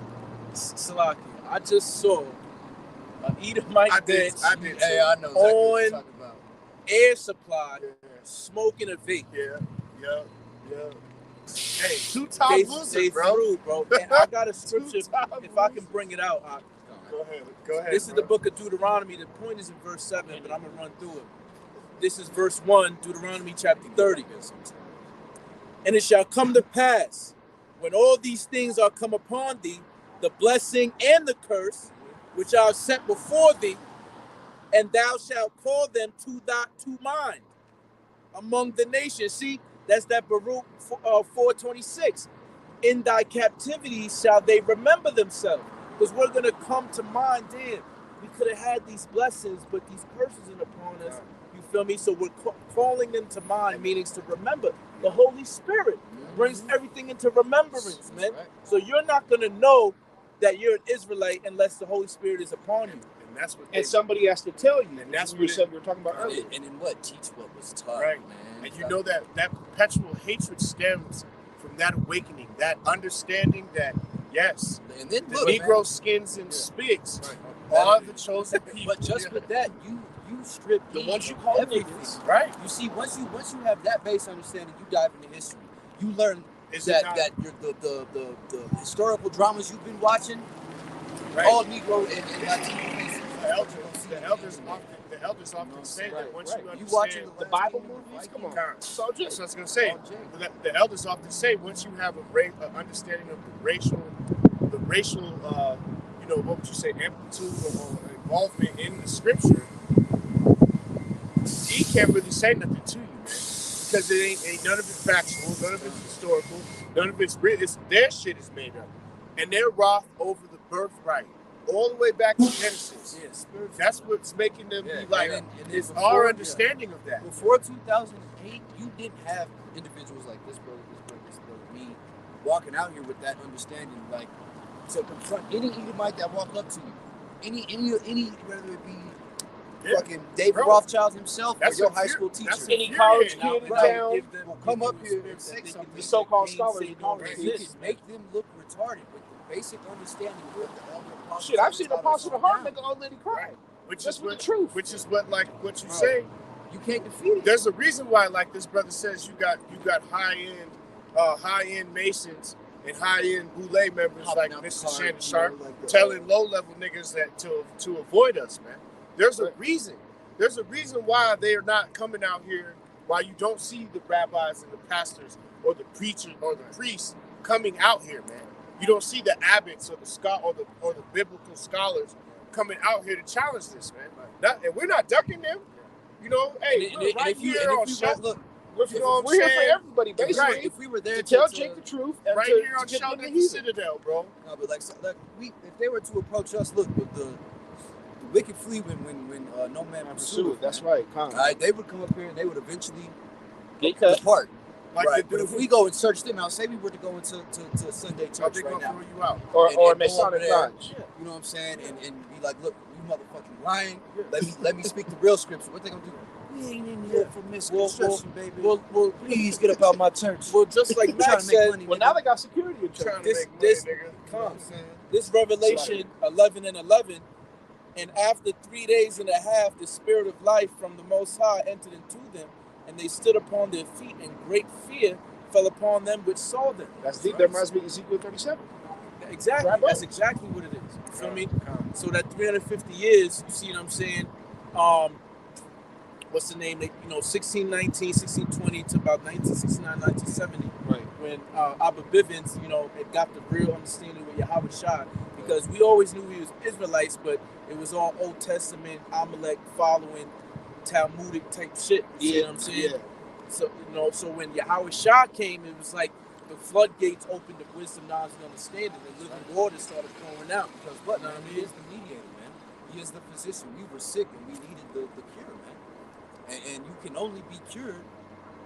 Salaki, I just saw an Edomite bitch I did. Hey, I know exactly what you're on talking about. air supply Yeah. smoking a vape. Yeah. Hey, two-time loser, They bro. through, bro. And I got a scripture, Two-time if I can loser. bring it out. Go ahead. This is the book of Deuteronomy. The point is in verse 7, but I'm going to run through it. This is verse 1, Deuteronomy chapter 30. And it shall come to pass, when all these things are come upon thee, the blessing and the curse, which I have set before thee, and thou shalt call them to mind among the nations. See, that's that Baruch 4:26. In thy captivity shall they remember themselves. Because we're going to come to mind, damn, we could have had these blessings, but these curses are upon us. You feel me? So we're calling them to mind, meaning to remember. The Holy Spirit brings everything into remembrance, man. Right. So you're not going to know that you're an Israelite unless the Holy Spirit is upon you. And that's what. And somebody has to tell you. And that's what what we were talking about earlier. And in what? Teach what was taught, Right. man. And you know that perpetual hatred stems from that awakening, that understanding that yes, And then the look, Negro man, skins and spigs Right. are the chosen people. But just with that, you strip The me ones you of call everything. niggas. Right? You see, once you have that base understanding, you dive into history. You learn Is it not- that the historical dramas you've been watching, Right. all Negro and Latino pieces. The elders often say that once you You understand watching The Bible movies? Come on. So that's what I was gonna say. All Jay. But the elders often say once you have a understanding of the racial, what would you say, amplitude or involvement in the scripture, he can't really say nothing to you, man, because it ain't none of it factual, none of it's historical, none of it's written. Their shit is made up, and they're wroth over the birthright, all the way back to Genesis. Yeah, spiritual. That's what's making them Yeah, be like. and It's before- our understanding of that. Before 2008, you didn't have individuals like this brother, me, walking out here with that understanding, like to confront any Edomite that walk up to you, any whether it be Yeah. fucking David Bro, Rothschild himself or that's your a high fear- school teacher. that's a Any fear college in kid it. in Right. town Give them- will come give up them here respect and say that they something. can The so-called gain scholars saving in college grace. You exist. can make them look retarded with the basic understanding of what the elder apostles Shit, I've seen taught us Apostle the on Heart down. make an old lady cry. Which That's is what what the truth. Which is what, like what you Bro. say. You can't defeat it. There's a reason why, like this brother says, you got high end Masons and high end Boule members Hopping like out the Mr. car, Shannon you Sharp know, like the- telling low level niggas that to avoid us, man. There's a reason. There's a reason why they are not coming out here. Why you don't see the rabbis and the pastors or the preachers or the priests coming out here, man. You don't see the abbots or the biblical scholars coming out here to challenge this, man. And we're not ducking them. You know, hey, we're right here on show. Look, You know what I'm We're here for saying? everybody, basically. Right. if we were there To tell Jake the truth and Right to, here on to get Shout them at the the heathen. Citadel, bro. no, but like if they were to approach us, look, with the wicked flee when no man Pursue pursueth. it. That's right. Con. All right, they would come up here and they would eventually Get cut. depart. Like Right, the but dude if we go and search them out, say we were to go into Sunday are church they right gonna now, throw you out? Or and go Masonic over there. Lodge. you know what I'm saying, and be like, look, you motherfucking lying. Let me speak the real scripture. What they gonna do? We ain't in here for misconception, baby. Well, Please get up out my church. well, just like I'm trying Max to make said, money, Well, nigga. now they got security in church. Trying to this- make money, this- nigga. You know what I'm saying? this Revelation 11 and 11, and after 3 days and a half, the Spirit of life from the Most High entered into them, and they stood upon their feet, and great fear fell upon them which saw them. That's deep. That reminds me of Ezekiel 37. Exactly. Right, bro. That's exactly what it is. You feel me? So that 350 years, you see what I'm saying? What's the name? 1619, 1620 to about 1969, 1970. Right. When Abba Bivens, it got the real understanding with Yahweh Shah, because we always knew we was Israelites, but it was all Old Testament, Amalek following, Talmudic type shit. You see what I'm saying? So so when Yahweh Shah came, it was like the floodgates opened to wisdom, knowledge, and understanding. The living water started pouring out. Because what, You know man? what I He mean? is the mediator, man. He is the physician. We were sick and we needed the cure, man. And you can only be cured,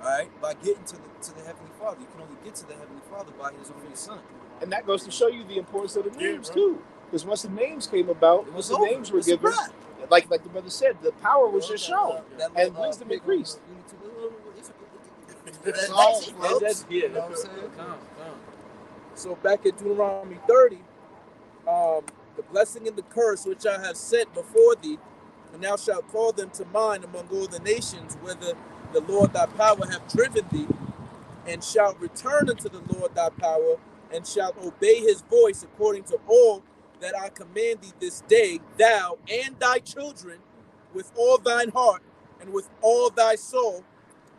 all right, by getting to the Heavenly Father. You can only get to the Heavenly Father by His only Son. And that goes to show you the importance of the Yeah, names, bro. too. Because once the names came about, It once was the over. names were It's a given, wrap. like the brother said, the power was just shown. That And little, wisdom pig increased. on the- That's all, it, folks. folks. Yeah, You know what I'm saying? Come. So back in Deuteronomy 30, the blessing and the curse which I have set before thee, and thou shalt call them to mind among all the nations, whither the Lord thy power hath driven thee, and shalt return unto the Lord thy power, and shalt obey his voice according to all that I command thee this day, thou and thy children, with all thine heart and with all thy soul,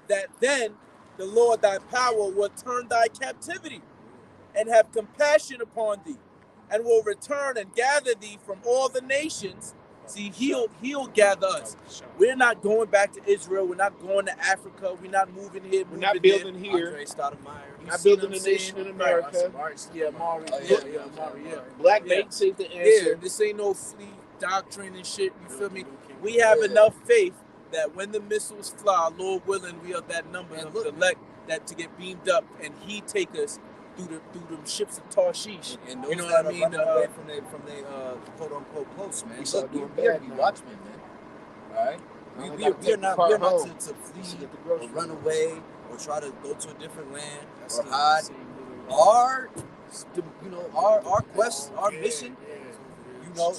that then the Lord thy power will turn thy captivity and have compassion upon thee, and will return and gather thee from all the nations. See, he'll gather us. We're not going back to Israel. We're not going to Africa. We're not moving here. We're not building here. Andre Stoudemire. You Not see building what a I'm nation saying? in America. Yeah, Mari. Oh, Yeah, Mari. Yeah. Blackmates ain't the Yeah, answer. this ain't no fleet doctrine and shit. You feel me? We have enough faith that when the missiles fly, Lord willing, we are that number And of look, elect that to get beamed up, and He take us through them ships of Tarshish. And those You know that what I mean? are running away from their quote unquote posts, man. We start Look, doing we are bad the now. watchmen, man. All right, Now we I are gotta take the not car we are not home. to To flee get the or groceries. run away or try to go to a different land That's or the hide. same little- Our our quest, our mission, yeah. you know,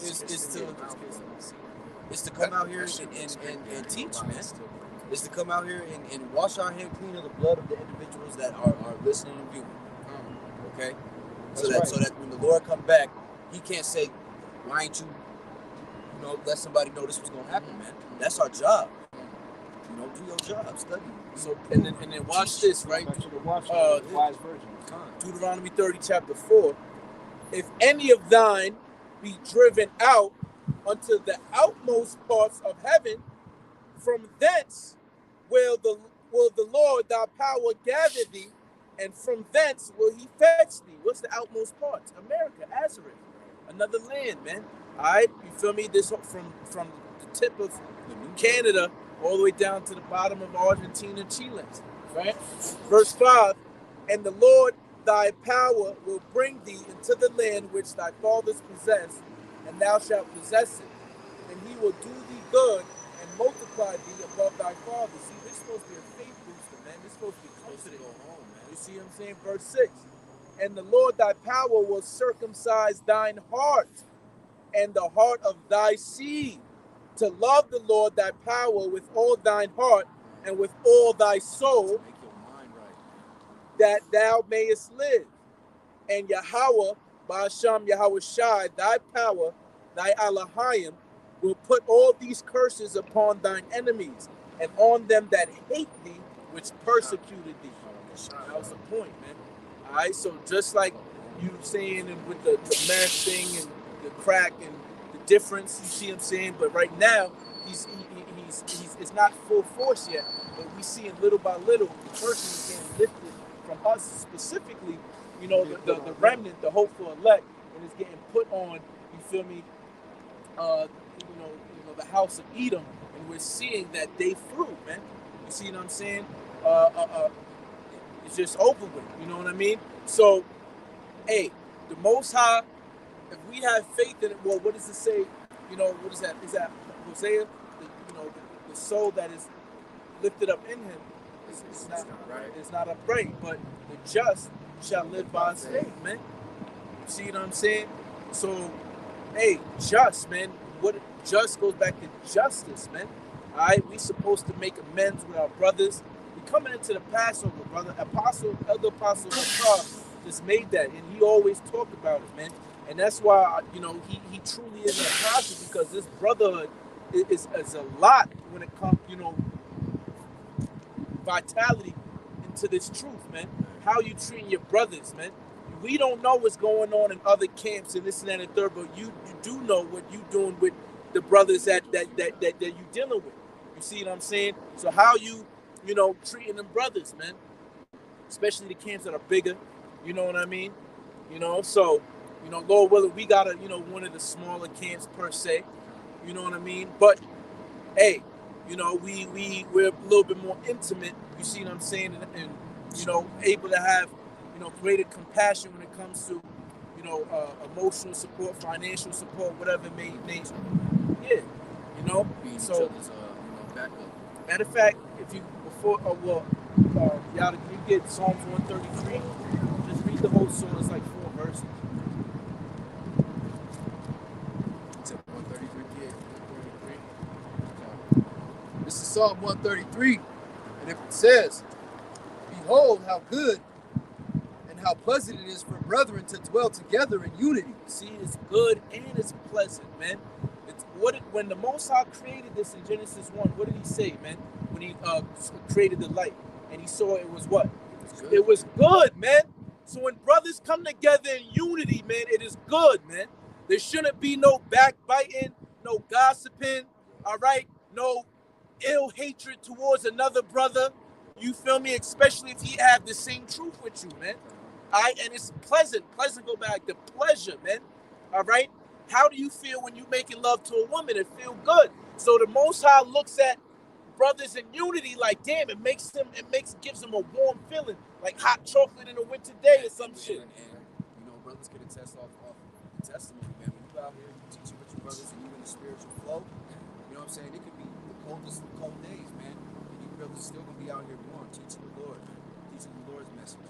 is to come out here and teach, man. Is to come out here and wash our hands clean of the blood of the individuals that are listening and viewing. Okay? That's So that when the Lord come back, he can't say, why ain't you let somebody know this was gonna happen, man. That's our job. Do your job, study. So and then watch this, right? Back to the watch, Uh, wise virgin. Deuteronomy 30, chapter 4. If any of thine be driven out unto the outmost parts of heaven, from thence will the Lord thy power gather thee, and from thence will he fetch thee. What's the outmost parts? America, Azareth, another land, man. All right, you feel me? This from the tip of Canada all the way down to the bottom of Argentina, Chile, right? Verse 5, and the Lord thy power will bring thee into the land which thy fathers possessed, and thou shalt possess it. And he will do thee good and multiply thee above thy fathers. See, this is supposed to be a faith booster, man. This is supposed to be comforting. You see what I'm saying? Verse 6, and the Lord thy power will circumcise thine heart and the heart of thy seed, to love the Lord thy power with all thine heart and with all thy soul, Make your mind right. that thou mayest live. And Yahweh, Ba'asham Yahweh Shai, thy power, thy Elohim, will put all these curses upon thine enemies and on them that hate thee, which persecuted thee. That was the point, man. All right, so just like you saying, and with the meth thing and the crack and the difference, you see what I'm saying? But right now, he's it's not full force yet, but we see it little by little, the curses is getting lifted from us specifically, the remnant, the hopeful elect, and it's getting put on, you feel me, the house of Edom, and we're seeing that day through, man. You see what I'm saying? It's just over with, you know what I mean? So, hey, the Most High, if we have faith in it, well, what does it say? What is that? Is that Hosea? The soul that is lifted up in him is not right. It's not upright, but the just shall live by his faith, man. You see what I'm saying? So, hey, just, man. What just goes back to justice, man. All right, we supposed to make amends with our brothers. We coming into the Passover, brother. Elder Apostle Makar just made that, and he always talked about it, man. And that's why, he truly is an apostle, because this brotherhood is a lot when it comes, vitality into this truth, man. How you treating your brothers, man. We don't know what's going on in other camps and this and that and third, but you do know what you doing with the brothers that you dealing with. You see what I'm saying? So how you treating them brothers, man. Especially the camps that are bigger. You know what I mean? So, Lord willing, we got one of the smaller camps per se. You know what I mean? But hey, we're a little bit more intimate. You see what I'm saying? And able to have greater compassion when it comes to emotional support, financial support, whatever it may be. Yeah, Being so each other's backup. matter of fact, if you Yada, can you get Psalms 133? Just read the whole song. It's like 4 verses. It's at 133, kid. 133. This is Psalm 133. And if it says, behold how good and how pleasant it is for brethren to dwell together in unity. See, it's good and it's pleasant, man. It's when the Most High created this in Genesis 1, what did he say, man? When he created the light and he saw it was what? It was good, man. So when brothers come together in unity, man, it is good, man. There shouldn't be no backbiting, no gossiping, all right? No ill hatred towards another brother. You feel me? Especially if he have the same truth with you, man. All right, and it's pleasant. Pleasant go back to pleasure, man. All right. How do you feel when you making love to a woman? It feel good. So the Most High looks at brothers in unity like, damn, gives them a warm feeling, like hot chocolate in a winter day or some shit. And you know, brothers can attest off the testimony, man. When you out here teaching with your brothers and you in the spiritual flow, you know what I'm saying? It could be the coldest of cold days, man. And you brothers still gonna be out here warm, teaching the Lord, teaching the Lord's message.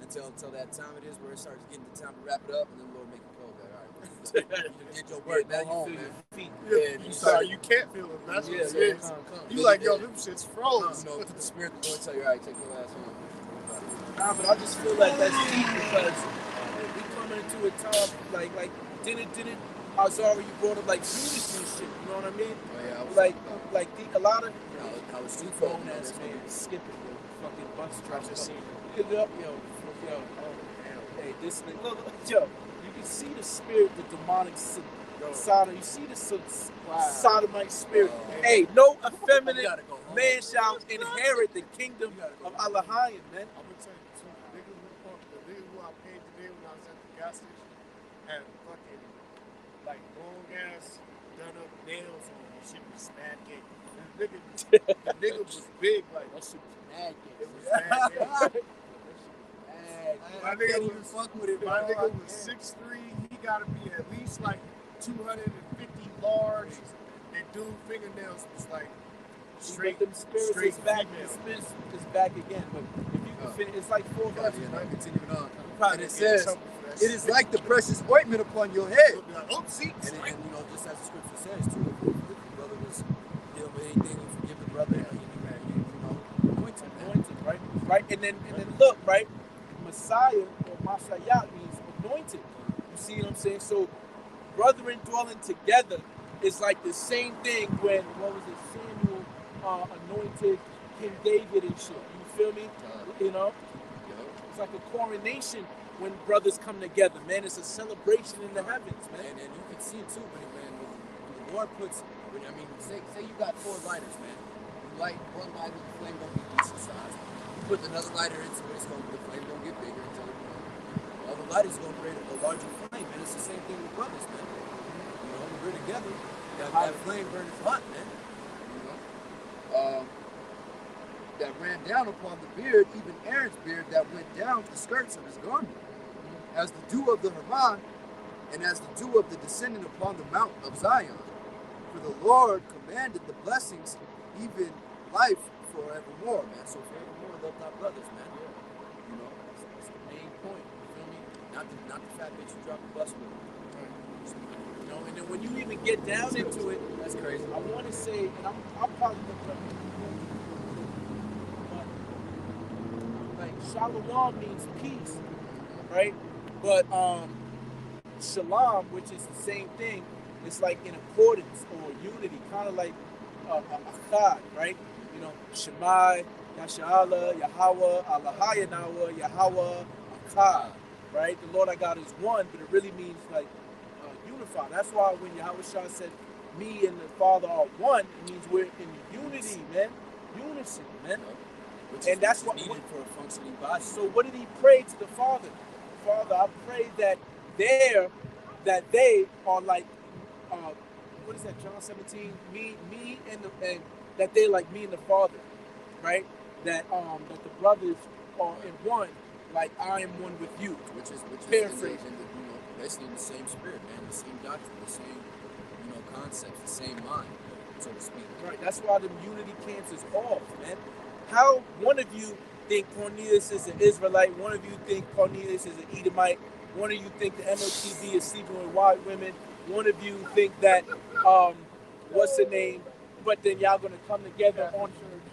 Until that time it is where it starts getting the time to wrap it up, and then the Lord make it cold. Like, all right, you did your work. Now you feel your feet. Yeah, you can't feel them. That's what it is. You like, yo, them shit's froze. You know, the Spirit of the Lord tell you, all right, take your last home. Nah, but I just feel like that's deep because we coming into a time like didn't Azari, you brought up like unity and shit. You know what I mean? Oh, yeah, a lot of I was too grown ass man skipping the fucking bus driver. Just pick it up, yo. Hey, this nigga, look, yo, you can see the spirit, the demonic side. You see the sodomite spirit. Hey, no effeminate man shall inherit the kingdom of Allahayim, man. I'm gonna tell you, the nigga who I paid today when I was at the gas station had fucking like long ass done up nails on him. Shit was mad gay. The nigga was big, like that shit was mad gay. It was mad gay. My nigga was 6'3". He gotta be at least like 250 large. And dude fingernails was like straight. Them spirits is back. The spirits is back again. But if you can finish, it's like 4 verses. Continuing on. And it says, it is like the precious ointment upon your head. And you know, just as the scripture says too, if the brother was dealing with anything, you forgive the brother, and you know, anointed, right? Right, and then look, right. Messiah or Masayat means anointed. You see what I'm saying? So, brethren dwelling together is like the same thing when, Samuel anointed King David and shit. You feel me? You know? It's like a coronation when brothers come together, man. It's a celebration in the heavens, man. And you can see it too when the Lord puts, say you got 4 lighters, man. You light one lighter, the flame gonna be decent size. Put another lighter into it, the flame gonna get bigger until the other lighter's gonna create a larger flame, and it's the same thing with brothers, man. You know, when we're together, that flame burns hot, man. You know, that ran down upon the beard, even Aaron's beard, that went down the skirts of his garment, as the dew of the Hermon, and as the dew of the descendant upon the mount of Zion. For the Lord commanded the blessings, even life forevermore, man. So forevermore, love thy brothers, man. You know, that's the main point. You feel me? Not the fact that you drop the bus with them. You know, and then when you even get down into it, that's crazy. I want to say, and I'm probably looking up, but like Shalom means peace, right? But Shalom, which is the same thing, it's like in accordance or unity, kind of like Achad, right? You know, Shemai, Yasha'Allah, Yahweh, Allahayanawa, Yahweh, Achad, right? The Lord our God is one, but it really means like unified. That's why when Yahweh Shah said, me and the Father are one, it means we're in unity, man. Unison, man. And that's what needed for a functioning body. So what did he pray to the Father? Father, I pray that they are like, what is that, John 17? Me and that they like me and the Father, right? That the brothers are in one, like I am one with you. Which is paraphrase. Basically the same spirit, man, the same doctrine, the same, concepts, the same mind, so to speak. Right. That's why the unity camps is off, man. How one of you think Cornelius is an Israelite. One of you think Cornelius is an Edomite. One of you think the MLTV is sleeping with white women. One of you think that, what's the name? But then y'all gonna come together on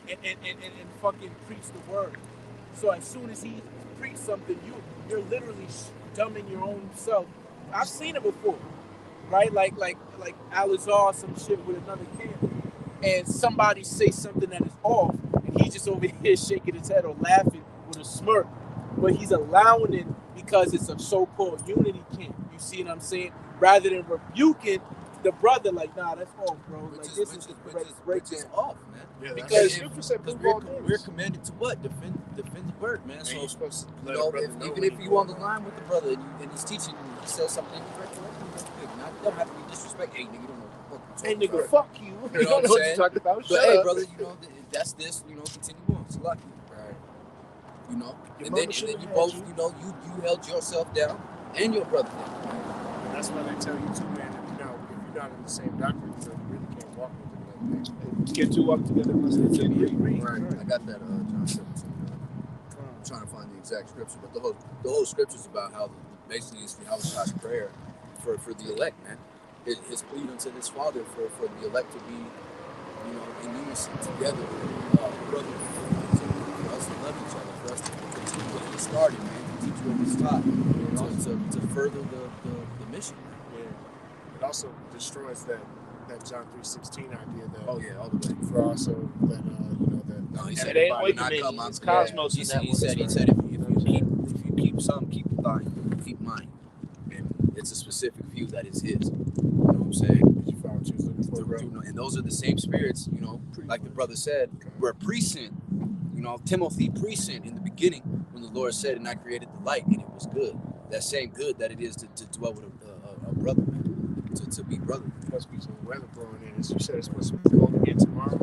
and fucking preach the word. So as soon as he preach something, you're literally dumbing your own self. I've seen it before, right? Like Alizar, some shit with another kid, and somebody say something that is off, and he just over here shaking his head or laughing with a smirk, but he's allowing it because it's a so-called unity camp. You see what I'm saying? Rather than rebuking the brother, like, nah, that's off, bro. Like, this is the correct breakdown. Off, man. Yeah, Because we're commanded to what? Defend the word, man. So you're supposed to you let know, a brother know even when if you you on the going line with the brother and he's teaching and he says something incorrect, you don't have to be disrespect. Hey, nigga, you don't know what the fuck Hey, you're nigga, talking fuck you. You You know don't what I'm know what saying? you're talking about. But Shut hey, up. brother, you know that's this. You know, continue on. It's lucky, right? You know, Your and then mama shouldn't you have both, had you know, you held yourself down and your brother down. And that's why they tell you too, man. If you're not in the same doctrine, you really can't walk with them. You get two walk together unless they agree. Right. I got that John 17. I'm trying to find the exact scripture, but the whole scripture is about how basically it's how God's prayer for the elect, man. His plea unto his Father for the elect to be, you know, in unison together, brothers, for us to love each other, for us to continue what he started, man, to teach what was taught, to further the mission. Yeah. It also destroys that John 3:16 idea that Oh yeah, all the way. for also that No, he said It ain't everybody not awakening. come out It's to cosmos He in said, that he one. said if you keep some, keep thine, keep mine. And it's a specific view that is his. You know what I'm saying? you found what you was looking for, bro. And those are the same spirits, you know, like the brother said, were pre-sin. You know, Timothy pre-sin in the beginning when the Lord said, and I created the light and it was good. That same good that it is to dwell with a brother, man. To be brother. Must be some weather blowing in. As you said, it's supposed to be cold again tomorrow.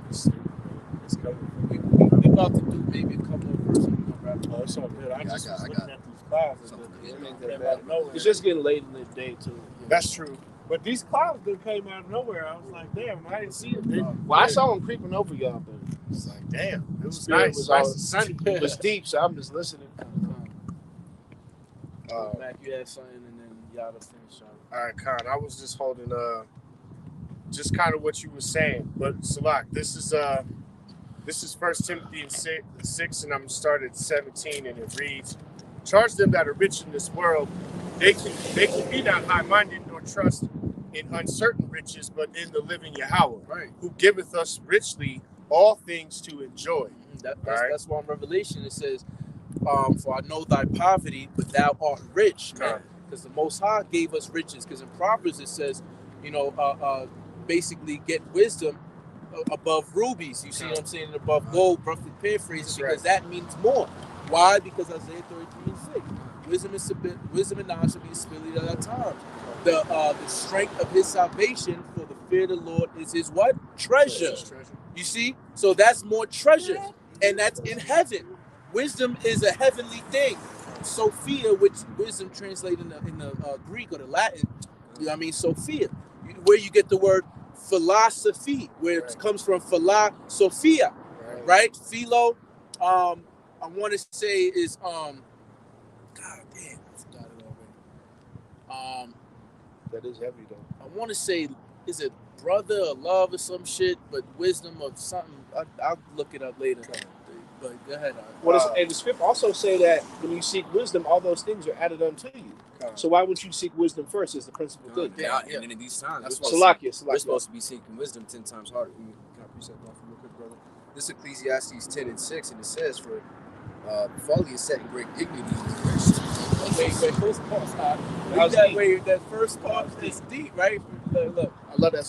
It's coming. We about to do maybe a couple of verses. We're gonna wrap it Oh, up. it's all good. I Yeah, just I was got looking at these clouds. something And to they eat. came out of nowhere. It's just getting late in the day too. That's true. But these clouds that came out of nowhere, I was like, damn, I didn't see it. Well, I saw them creeping over y'all, but It's like, damn, it was Spirit nice. was Nice all- and sunny. it was deep, so I'm just listening. Mac, you had something, and then y'all to finish up. All right, Khan. I was just holding just kind of what you were saying. But Salak, this is 1 Timothy 6, and I'm gonna start at 17, and it reads, "Charge them that are rich in this world, they can be not high-minded nor trust in uncertain riches, but in the living Yahweh, Right. who giveth us richly all things to enjoy." That's why in Revelation it says, for I know thy poverty, but thou art rich, man. Because the Most High gave us riches. Because in Proverbs it says, you know, basically get wisdom above rubies. You see what I'm saying? Above gold, roughly paraphrasing, because that means more. Why? Because Isaiah 33:6. Wisdom and knowledge shall be the stability of that time. The strength of his salvation, for the fear of the Lord is his what? Treasure. You see? So that's more treasure. And that's in heaven. Wisdom is a heavenly thing. Sophia, which wisdom translated in the Greek or the Latin, you know what I mean? Sophia, where you get the word philosophy, where it comes from philosophia, right? Philo, I want to say is God damn, I forgot it already. That is heavy though. I want to say, is it brother or love or some shit, but wisdom or something. I'll look it up later. But go ahead. And the script also say that when you seek wisdom, all those things are added unto you. So why would you seek wisdom first? Is the principal thing. And in these times, Salakia. we're supposed to be seeking wisdom 10 times harder. Can I precept off real quick, brother? This is Ecclesiastes 10:6, and it says, "For folly is set in great dignity." Wait, first part. That first part is deep, right? Look. I love that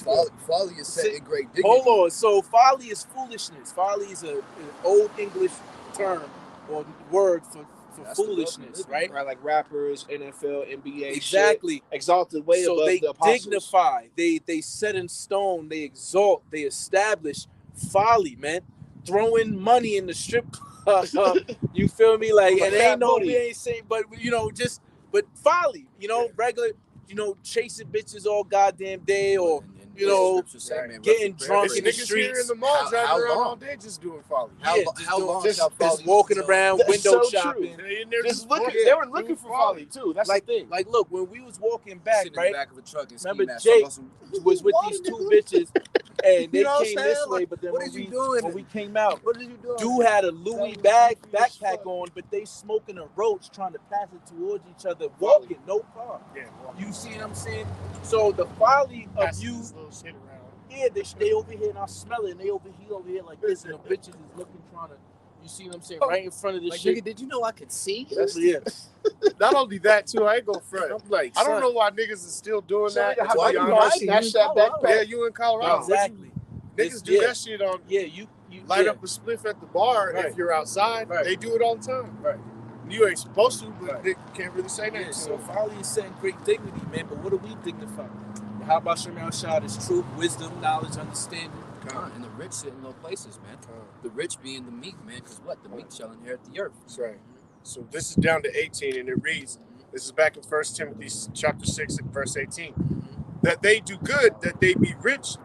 Folly is set in great dignity. Hold on. So folly is foolishness. Folly is an old English term or word for foolishness, right? Right, like rappers, NFL, NBA, exactly. Shit, exalted way above the apostles. So they dignify, they set in stone, they exalt, they establish folly, man. Throwing money in the strip club, you feel me? Like, and ain't no, we ain't saying, but you know, but folly, you know, regular, you know, chasing bitches all goddamn day, or you know, Scripture say, man, getting roughly drunk paraphrasing. in the Niggas here in streets. the mall How driving around long? all day just doing folly. How, Yeah, how long just- shall folly Just walking until- around, That's window so true. shopping. They in there Just looking. walking, They were doing looking for folly too. That's Like, the thing. like, look, when we was walking back, Sitting in the right, back of a truck and ski remember mask, Jake talking about some- was with Why these did two you- bitches, and they You know what I'm came this saying? way, Like, but then what when is you we doing? when we came out, What are you doing? dude had a Louis backpack on, but they smoking a roach, trying to pass it towards each other, walking, no car. Yeah, You see what I'm saying? So the folly of passing you, this little shit around. yeah, they over here and I smell it, and they over here like this, and the bitches is looking, trying to, you see what I'm saying, right in front of this Like, shit. nigga, did you know I could see? That's yeah. Not only that too, I ain't go front. I'm like, I don't son, know why niggas is still doing So, that. nigga, to how be about you honest. snatch that backpack? Yeah, you in Colorado. Exactly. Niggas do Yeah. that shit on Yeah, you light yeah. up a spliff at the bar Right. if you're outside. Right. They do it all the time. Right. You ain't supposed to, but Right. they can't really say that. Yeah, to so them. folly is setting great dignity, man. But what are we dignified? How about Shem Shad is truth, wisdom, knowledge, understanding. And the rich sit in low places, man. The rich being the meek, man, because what? The meek shall inherit the earth. That's right. So this is down to 18, and it reads, this is back in 1 Timothy chapter 6 and verse 18, that they do good, that they be rich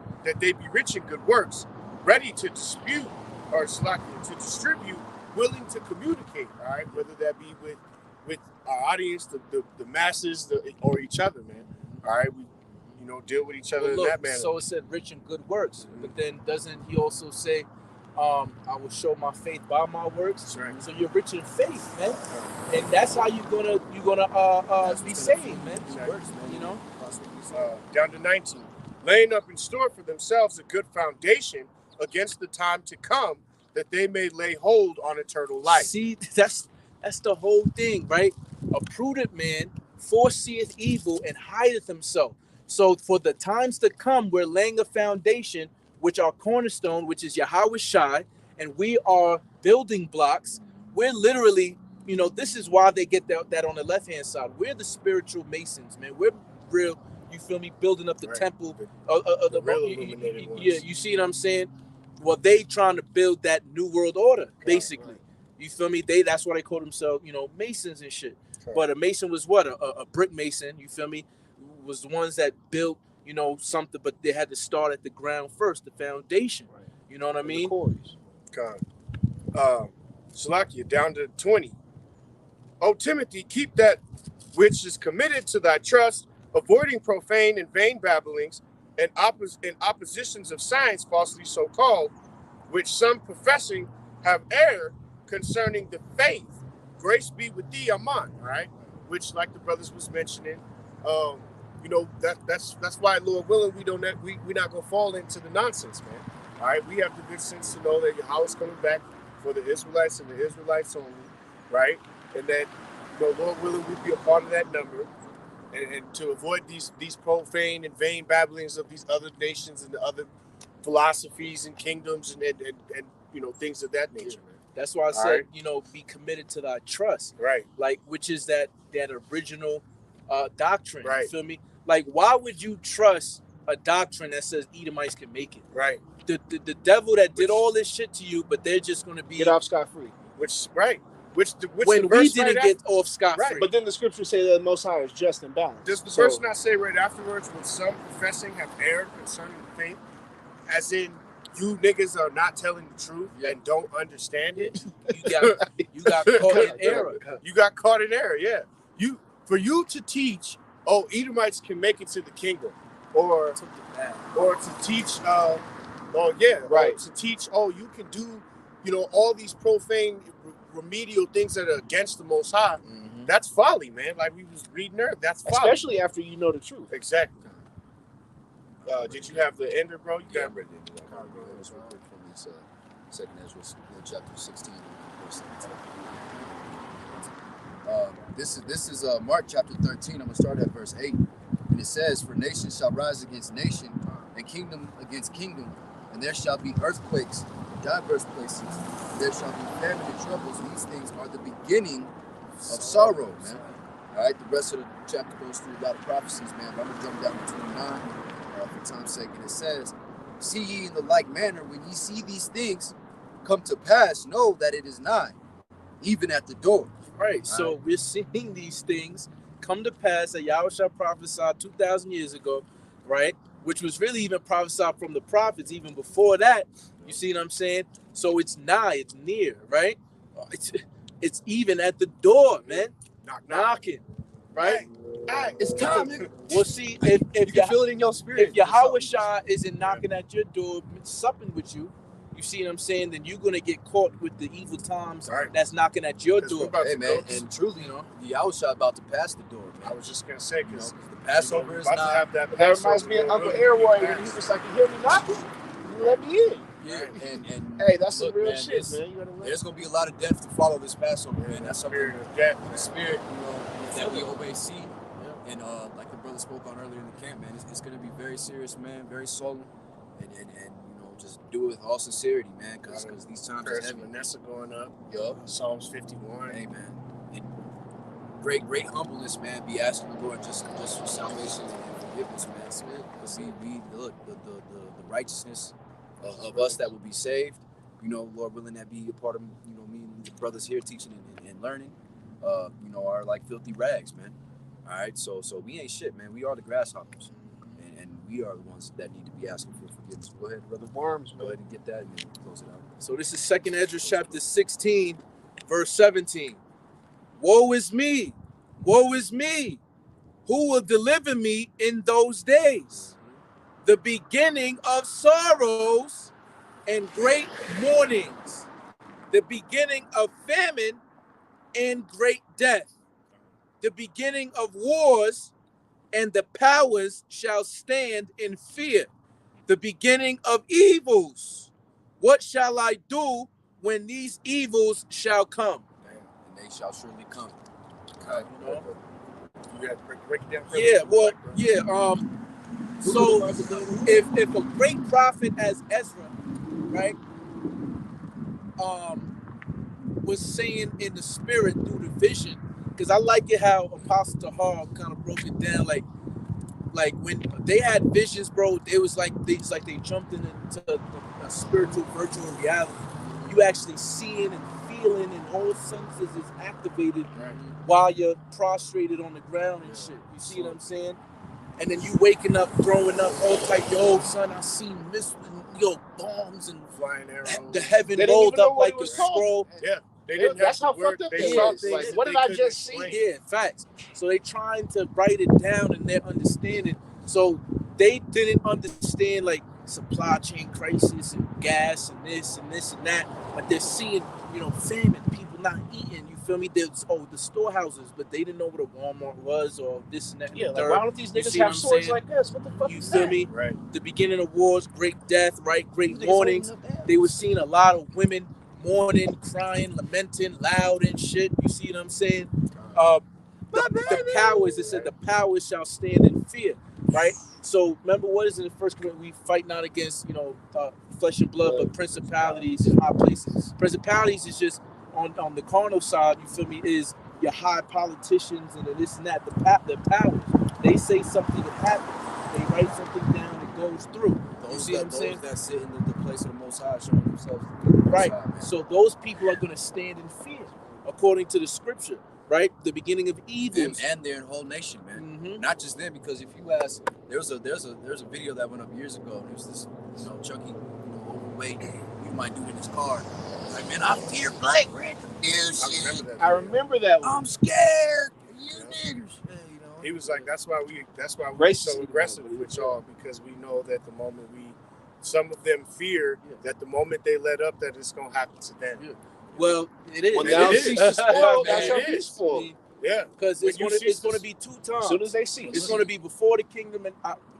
in good works, ready to dispute or to distribute, willing to communicate, all right, whether that be with our audience, the masses, or each other, man. All right, we deal with each other Well, in look, that manner. so it said rich in good works, but then doesn't he also say, I will show my faith by my works? That's right. So you're rich in faith, man, and that's how you're gonna be saved, man. Exactly. Works, man. You know. Down to 19, laying up in store for themselves a good foundation against the time to come, that they may lay hold on eternal life. See, that's the whole thing, right? A prudent man foreseeth evil and hideth himself. So for the times to come, we're laying a foundation, which our cornerstone, which is Yahweh Shai, and we are building blocks. We're literally, this is why they get that on the left-hand side. We're the spiritual masons, man. We're real, you feel me, building up the Right. temple The real illuminated ones. yeah, you see what I'm saying? Well, they trying to build that new world order, basically. Right. You feel me? That's why they call themselves, masons and shit. Right. But a mason was what? A brick mason, you feel me? Was the ones that built, something, but they had to start at the ground first, the foundation. Right. You know what I mean? Shalakia, down to 20. O Timothy, keep that which is committed to thy trust, avoiding profane and vain babblings and oppositions of science falsely so called, which some professing have erred concerning the faith. Grace be with thee, Aman. All right, which, like the brothers was mentioning, that's why, Lord willing, we not gonna fall into the nonsense, man. All right, we have the good sense to know that Yahweh's coming back for the Israelites and the Israelites only, right? And that, Lord willing, we be a part of that number, and to avoid these profane and vain babblings of these other nations and the other philosophies and kingdoms and things of that nature, man. That's why I said, be committed to thy trust. Right. Like, which is that original doctrine. Right. You feel me? Like, why would you trust a doctrine that says Edomites can make it? Right. The devil that did all this shit to you, but they're just going to be Get off scot-free. Which when the we verse didn't right get off scot-free. Right, But then the scriptures say that the Most High is just and balanced. does the So- verse not say right afterwards, when some professing have erred concerning the faith, as in you niggas are not telling the truth and don't understand it? you got caught in error. You got caught in error, yeah. For you to teach, Edomites can make it to the kingdom, or to teach, Right. to teach, you can do, all these profane, remedial things that are against the Most High. Mm-hmm. That's folly, man. Like we was reading there, that's folly. Especially after you know the truth. Exactly. Did you have the ender, bro? You Yeah, got I'm ready to do that. I'll go real quick from this second Ezra, chapter 16, verse 17. This is Mark chapter 13. I'm gonna start at verse 8, and it says, "For nation shall rise against nation, and kingdom against kingdom, and there shall be earthquakes in diverse places. There shall be famine and troubles. These things are the beginning of sorrow, man." All right, the rest of the chapter goes through a lot of prophecies, man. But I'm gonna jump down to 29 for time's sake, and it says, "See ye in the like manner, when ye see these things come to pass, know that it is nigh, even at the door." Right. So we're seeing these things come to pass that Yahweh shall prophesy 2,000 years ago, right? which was really even prophesied from the prophets even before that. You see what I'm saying? So it's nigh, it's near, right? It's even at the door, man. Knocking, right? It's time, nigga. We'll see if You can feel it in your spirit. if Yahweh Shah isn't knocking at your door, supping with you, you see what I'm saying? Then you're gonna get caught with the evil times that's knocking at your door. Hey man, and truly, Yahweh Shah about to pass the door, man. I was just gonna say, because the Passover is about to not. have that. That reminds me of Uncle Airway when he was like, "You hear me knocking? You let me in." Yeah, and Hey, that's some look, real man, shit, man. You gotta there's gonna be a lot of death to follow this Passover, man. That's something. Spirit of death, The spirit, that we obey, see, and like the brother spoke on earlier in the camp, man. It's gonna be very serious, man. Very solemn, and just do it with all sincerity, man, because these times are heavy. Vanessa going up. Yup. Psalms 51. Hey, man. And great humbleness, man. Be asking the Lord just for salvation and forgiveness, man. Because we look the righteousness of us that will be saved. Lord willing, that be a part of me and the brothers here teaching and learning. Are like filthy rags, man. All right, so we ain't shit, man. We are the grasshoppers, and we are the ones that need to be asking for forgiveness. Go ahead, brother. Worms, Go man. ahead and get that and then close it out. So this is 2nd Esdras chapter 16, verse 17. Woe is me! Woe is me! Who will deliver me in those days? The beginning of sorrows and great mournings, the beginning of famine and great death, the beginning of wars, and the powers shall stand in fear, the beginning of evils. What shall I do when these evils shall come? And they shall surely come. Okay. You got to break it down. Yeah, well, yeah. So if a great prophet as Ezra, right, was saying in the spirit through the vision, because I like it how Apostle Tahar kind of broke it down, like when they had visions, bro, it was like they jumped into a spiritual virtual reality. You actually seeing and feeling, and all senses is activated while you're prostrated on the ground and shit. You see what I'm saying? And then you waking up, throwing up all type. Yo, son, I seen bombs and flying arrows. the heaven They didn't rolled even know up what like it a was called. scroll. Yeah, they didn't. That's have how the word. fucked up They they saw is. things Like, that what they did I couldn't just see? explain. Yeah, facts. So they trying to write it down in their understanding. So they didn't understand like supply chain crisis and gas and this and that. But they're seeing, famine, people not eating. You feel me? There's the storehouses, but they didn't know what a Walmart was or this and that. Yeah, and like, third. why don't these You niggas see have what I'm swords saying? like this? What the fuck You is feel that? me? Right. The beginning of wars, great death, right? Great These niggas mournings. holding up They were seeing a lot of women mourning, crying, lamenting, loud and shit. You see what I'm saying? The powers, it said the powers shall stand in fear, right? So remember, what is it in First Corinthians? We fight not against, flesh and blood, but principalities and high places. Principalities is just on the carnal side, you feel me, is your high politicians and this and that. The powers, they say something that happens. They write something down, it goes through. You see what I'm saying? Those that sit in the place of the Most High, showing themselves to be the Most Right. High, man. So those people are going to stand in fear, according to the scripture, right? The beginning of Them evils. and their whole nation, man. Mm-hmm. Not just them, because if you ask, there's a video that went up years ago, and it was this, chunky, overweight, you might do in his car. Like, man, I fear black Rantham. I remember that. I'm scared. You niggers. Yeah, He was like, that's why we're Racist. so aggressive with y'all, because we know that the moment some of them fear that the moment they let up, that it's gonna happen to them. Yeah. Well, it is. Well, It now is. cease to spoil. Man, That's it how is. he's spoiled. Yeah, Because When it's you going cease to to- be two As times. soon as they cease. It's going to be before the kingdom and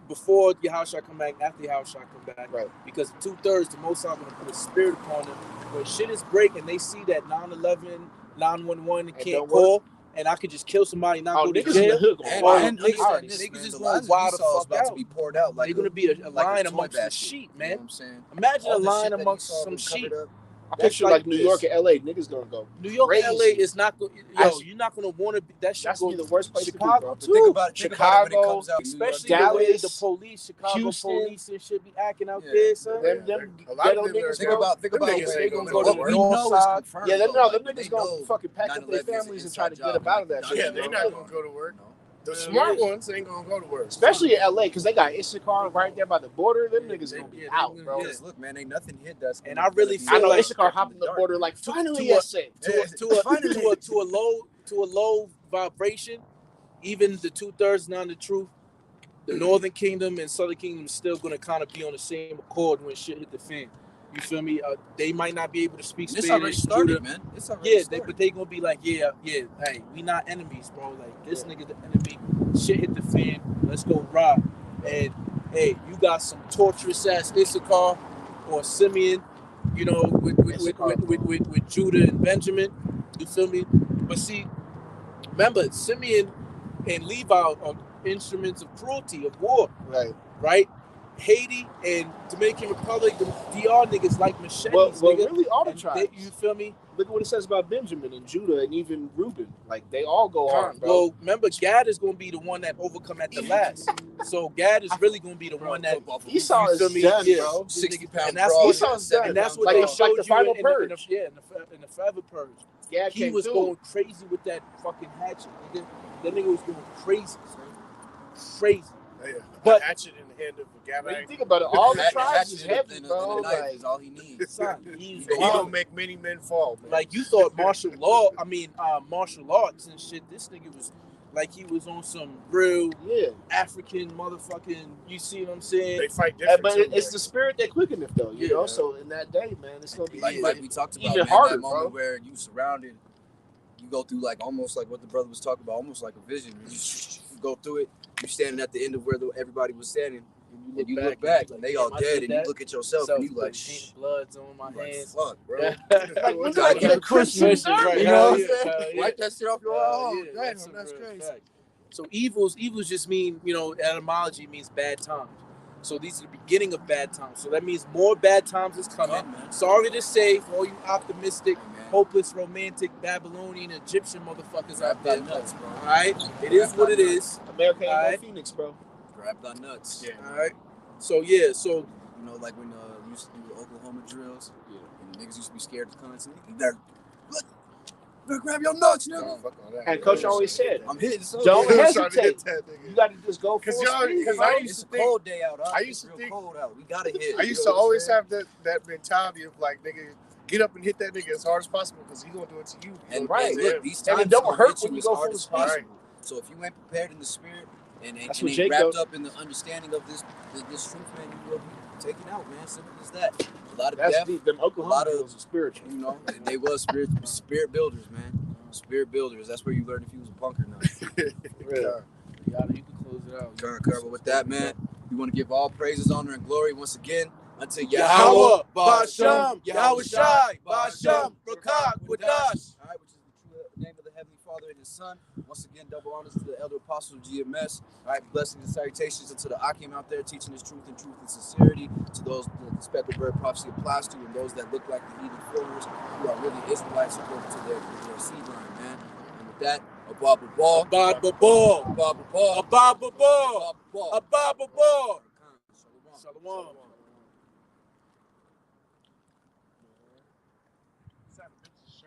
before Yahushua come back, after Yahushua come back. Right. Because 2/3, the Most High going to put a spirit upon them. When shit is breaking, they see that 911, 911 And can't don't call, and I could just kill somebody and not Oh, go to niggas in the jail. hood gonna And, Wow. and Niggas- niggas is going going wild the Esau's fuck about out. to be poured out like They're going to be a like line toy amongst the basket, sheep, You know man. what I'm saying? Imagine All a the line shit that amongst Esau some been covered sheep. up. I picture like New York and LA, niggas gonna go. New York crazy. and LA is not going. You're not going to want to be. That shit That's go be the worst place Chicago to too. Think about it when it Chicago, comes out. Especially Dallas, the way the police, Chicago Houston. police and shit be acting out Yeah. there, son. Yeah. Them A lot of ghetto them niggas, are- Think bro. about Them it. niggas they ain't gonna gonna go go to to We work. know it's Northside. confirmed. Yeah, though. them Like, niggas they gonna know fucking pack up their 9/11 is families and try to inside get job. up out of that Like, shit. Yeah, you they're know? not gonna go to work. The smart ones ain't gonna go to work, especially in LA, because they got Issachar right there by the border. Them niggas gonna be out, bro. Because look, man, ain't nothing hit that's. And I really I know feel like Issachar hopping the border like finally to a low vibration. Even the 2/3 non the truth, the Northern Kingdom and Southern Kingdom is still gonna kind of be on the same accord when shit hit the fan. You feel me? They might not be able to speak Spanish. It's already started, man. It's already started. But they gonna be like, hey, we not enemies, bro. Like this nigga the enemy. Shit hit the fan. Let's go ride. And hey, you got some torturous ass Issachar or Simeon, you know, with Judah and Benjamin. You feel me? But see, remember, Simeon and Levi are instruments of cruelty, of war. Right? Haiti and Dominican Republic, the DR niggas like machetes. Well, really all the tribes. You feel me? Look at what it says about Benjamin and Judah and even Reuben. Like, they all go hard, bro. Well, remember, Gad is going to be the one that overcome at the last. So Gad is really going to be the one that Esau is done, bro. 60 pound and that's Esau's done. And that's what like, they showed the final you purge. in the Forever Purge. Gad he was going crazy with that fucking hatchet. Nigga. That nigga was going crazy, crazy. Yeah, but hatchet in the hand of a guy. When you think about it, all the tribes is heavy, bro. Like, is all he needs. He gonna make many men fall, man. Like you thought martial arts and shit. This nigga was like he was on some real African motherfucking. You see what I'm saying? They fight different. But it's the spirit that quickeneth, though. You know. So in that day, man, it's gonna be like we talked about, even man, harder, that moment bro. where you surrounded. You go through like almost like what the brother was talking about, almost like a vision. You go through it. You're standing at the end of where everybody was standing, and you look back, and they all dead, and you look at yourself, and you like, blood's on my hands. Fuck, bro. Like, look at that Christian, you know what I'm saying? Wipe that shit off your damn, that's crazy. Fact. So evils just mean, you know, etymology means bad times. So these are the beginning of bad times. So that means more bad times is coming. Sorry to say, for all you optimistic, hopeless, romantic, Babylonian, Egyptian motherfuckers out there. Nuts, bro. All right? It is what it is. America ain't no Phoenix, bro. Grab the nuts. Yeah. All right? So, yeah. So, you know, like when you used to do the Oklahoma drills, and the niggas used to be scared to come and say, grab your nuts, nigga. And Coach always said, I'm hitting so don't hesitate. You got to just go for it. Because I used to think, cold day out. I used to think, cold out. We got to hit. I used to always have that mentality of like, nigga, get up and hit that nigga as hard as possible because he's going to do it to you. And look, these times it don't hurt when you go full speed. Right. So if you ain't prepared in the spirit and ain't wrapped up in the understanding of this truth, man, you will be taken out, man. Simple as that. A lot of death. Deep. Them Oklahoma drills are spiritual. You know, they was spirit builders, man. Spirit builders. That's where you learn if you was a punk or not. You can close it out. Trying to cover with that, man. We want to give all praises, honor, and glory once again unto Yahweh, Bashem, Yahweh Shai, Bashem, Rakak, Wadash. All right, which is the true name of the Heavenly Father and His Son. Once again, double honors to the elder apostles of GMS. All right, blessings and salutations unto the Akim out there teaching His truth and sincerity. To those that the speckled bird prophecy applies to, and those that look like the heathen foreigners who are really Israelites according to their seed line, man. And with that, Abba Babal. Abba Babal. Abba Babal. Abba Babal. Abba Babal. Shalom.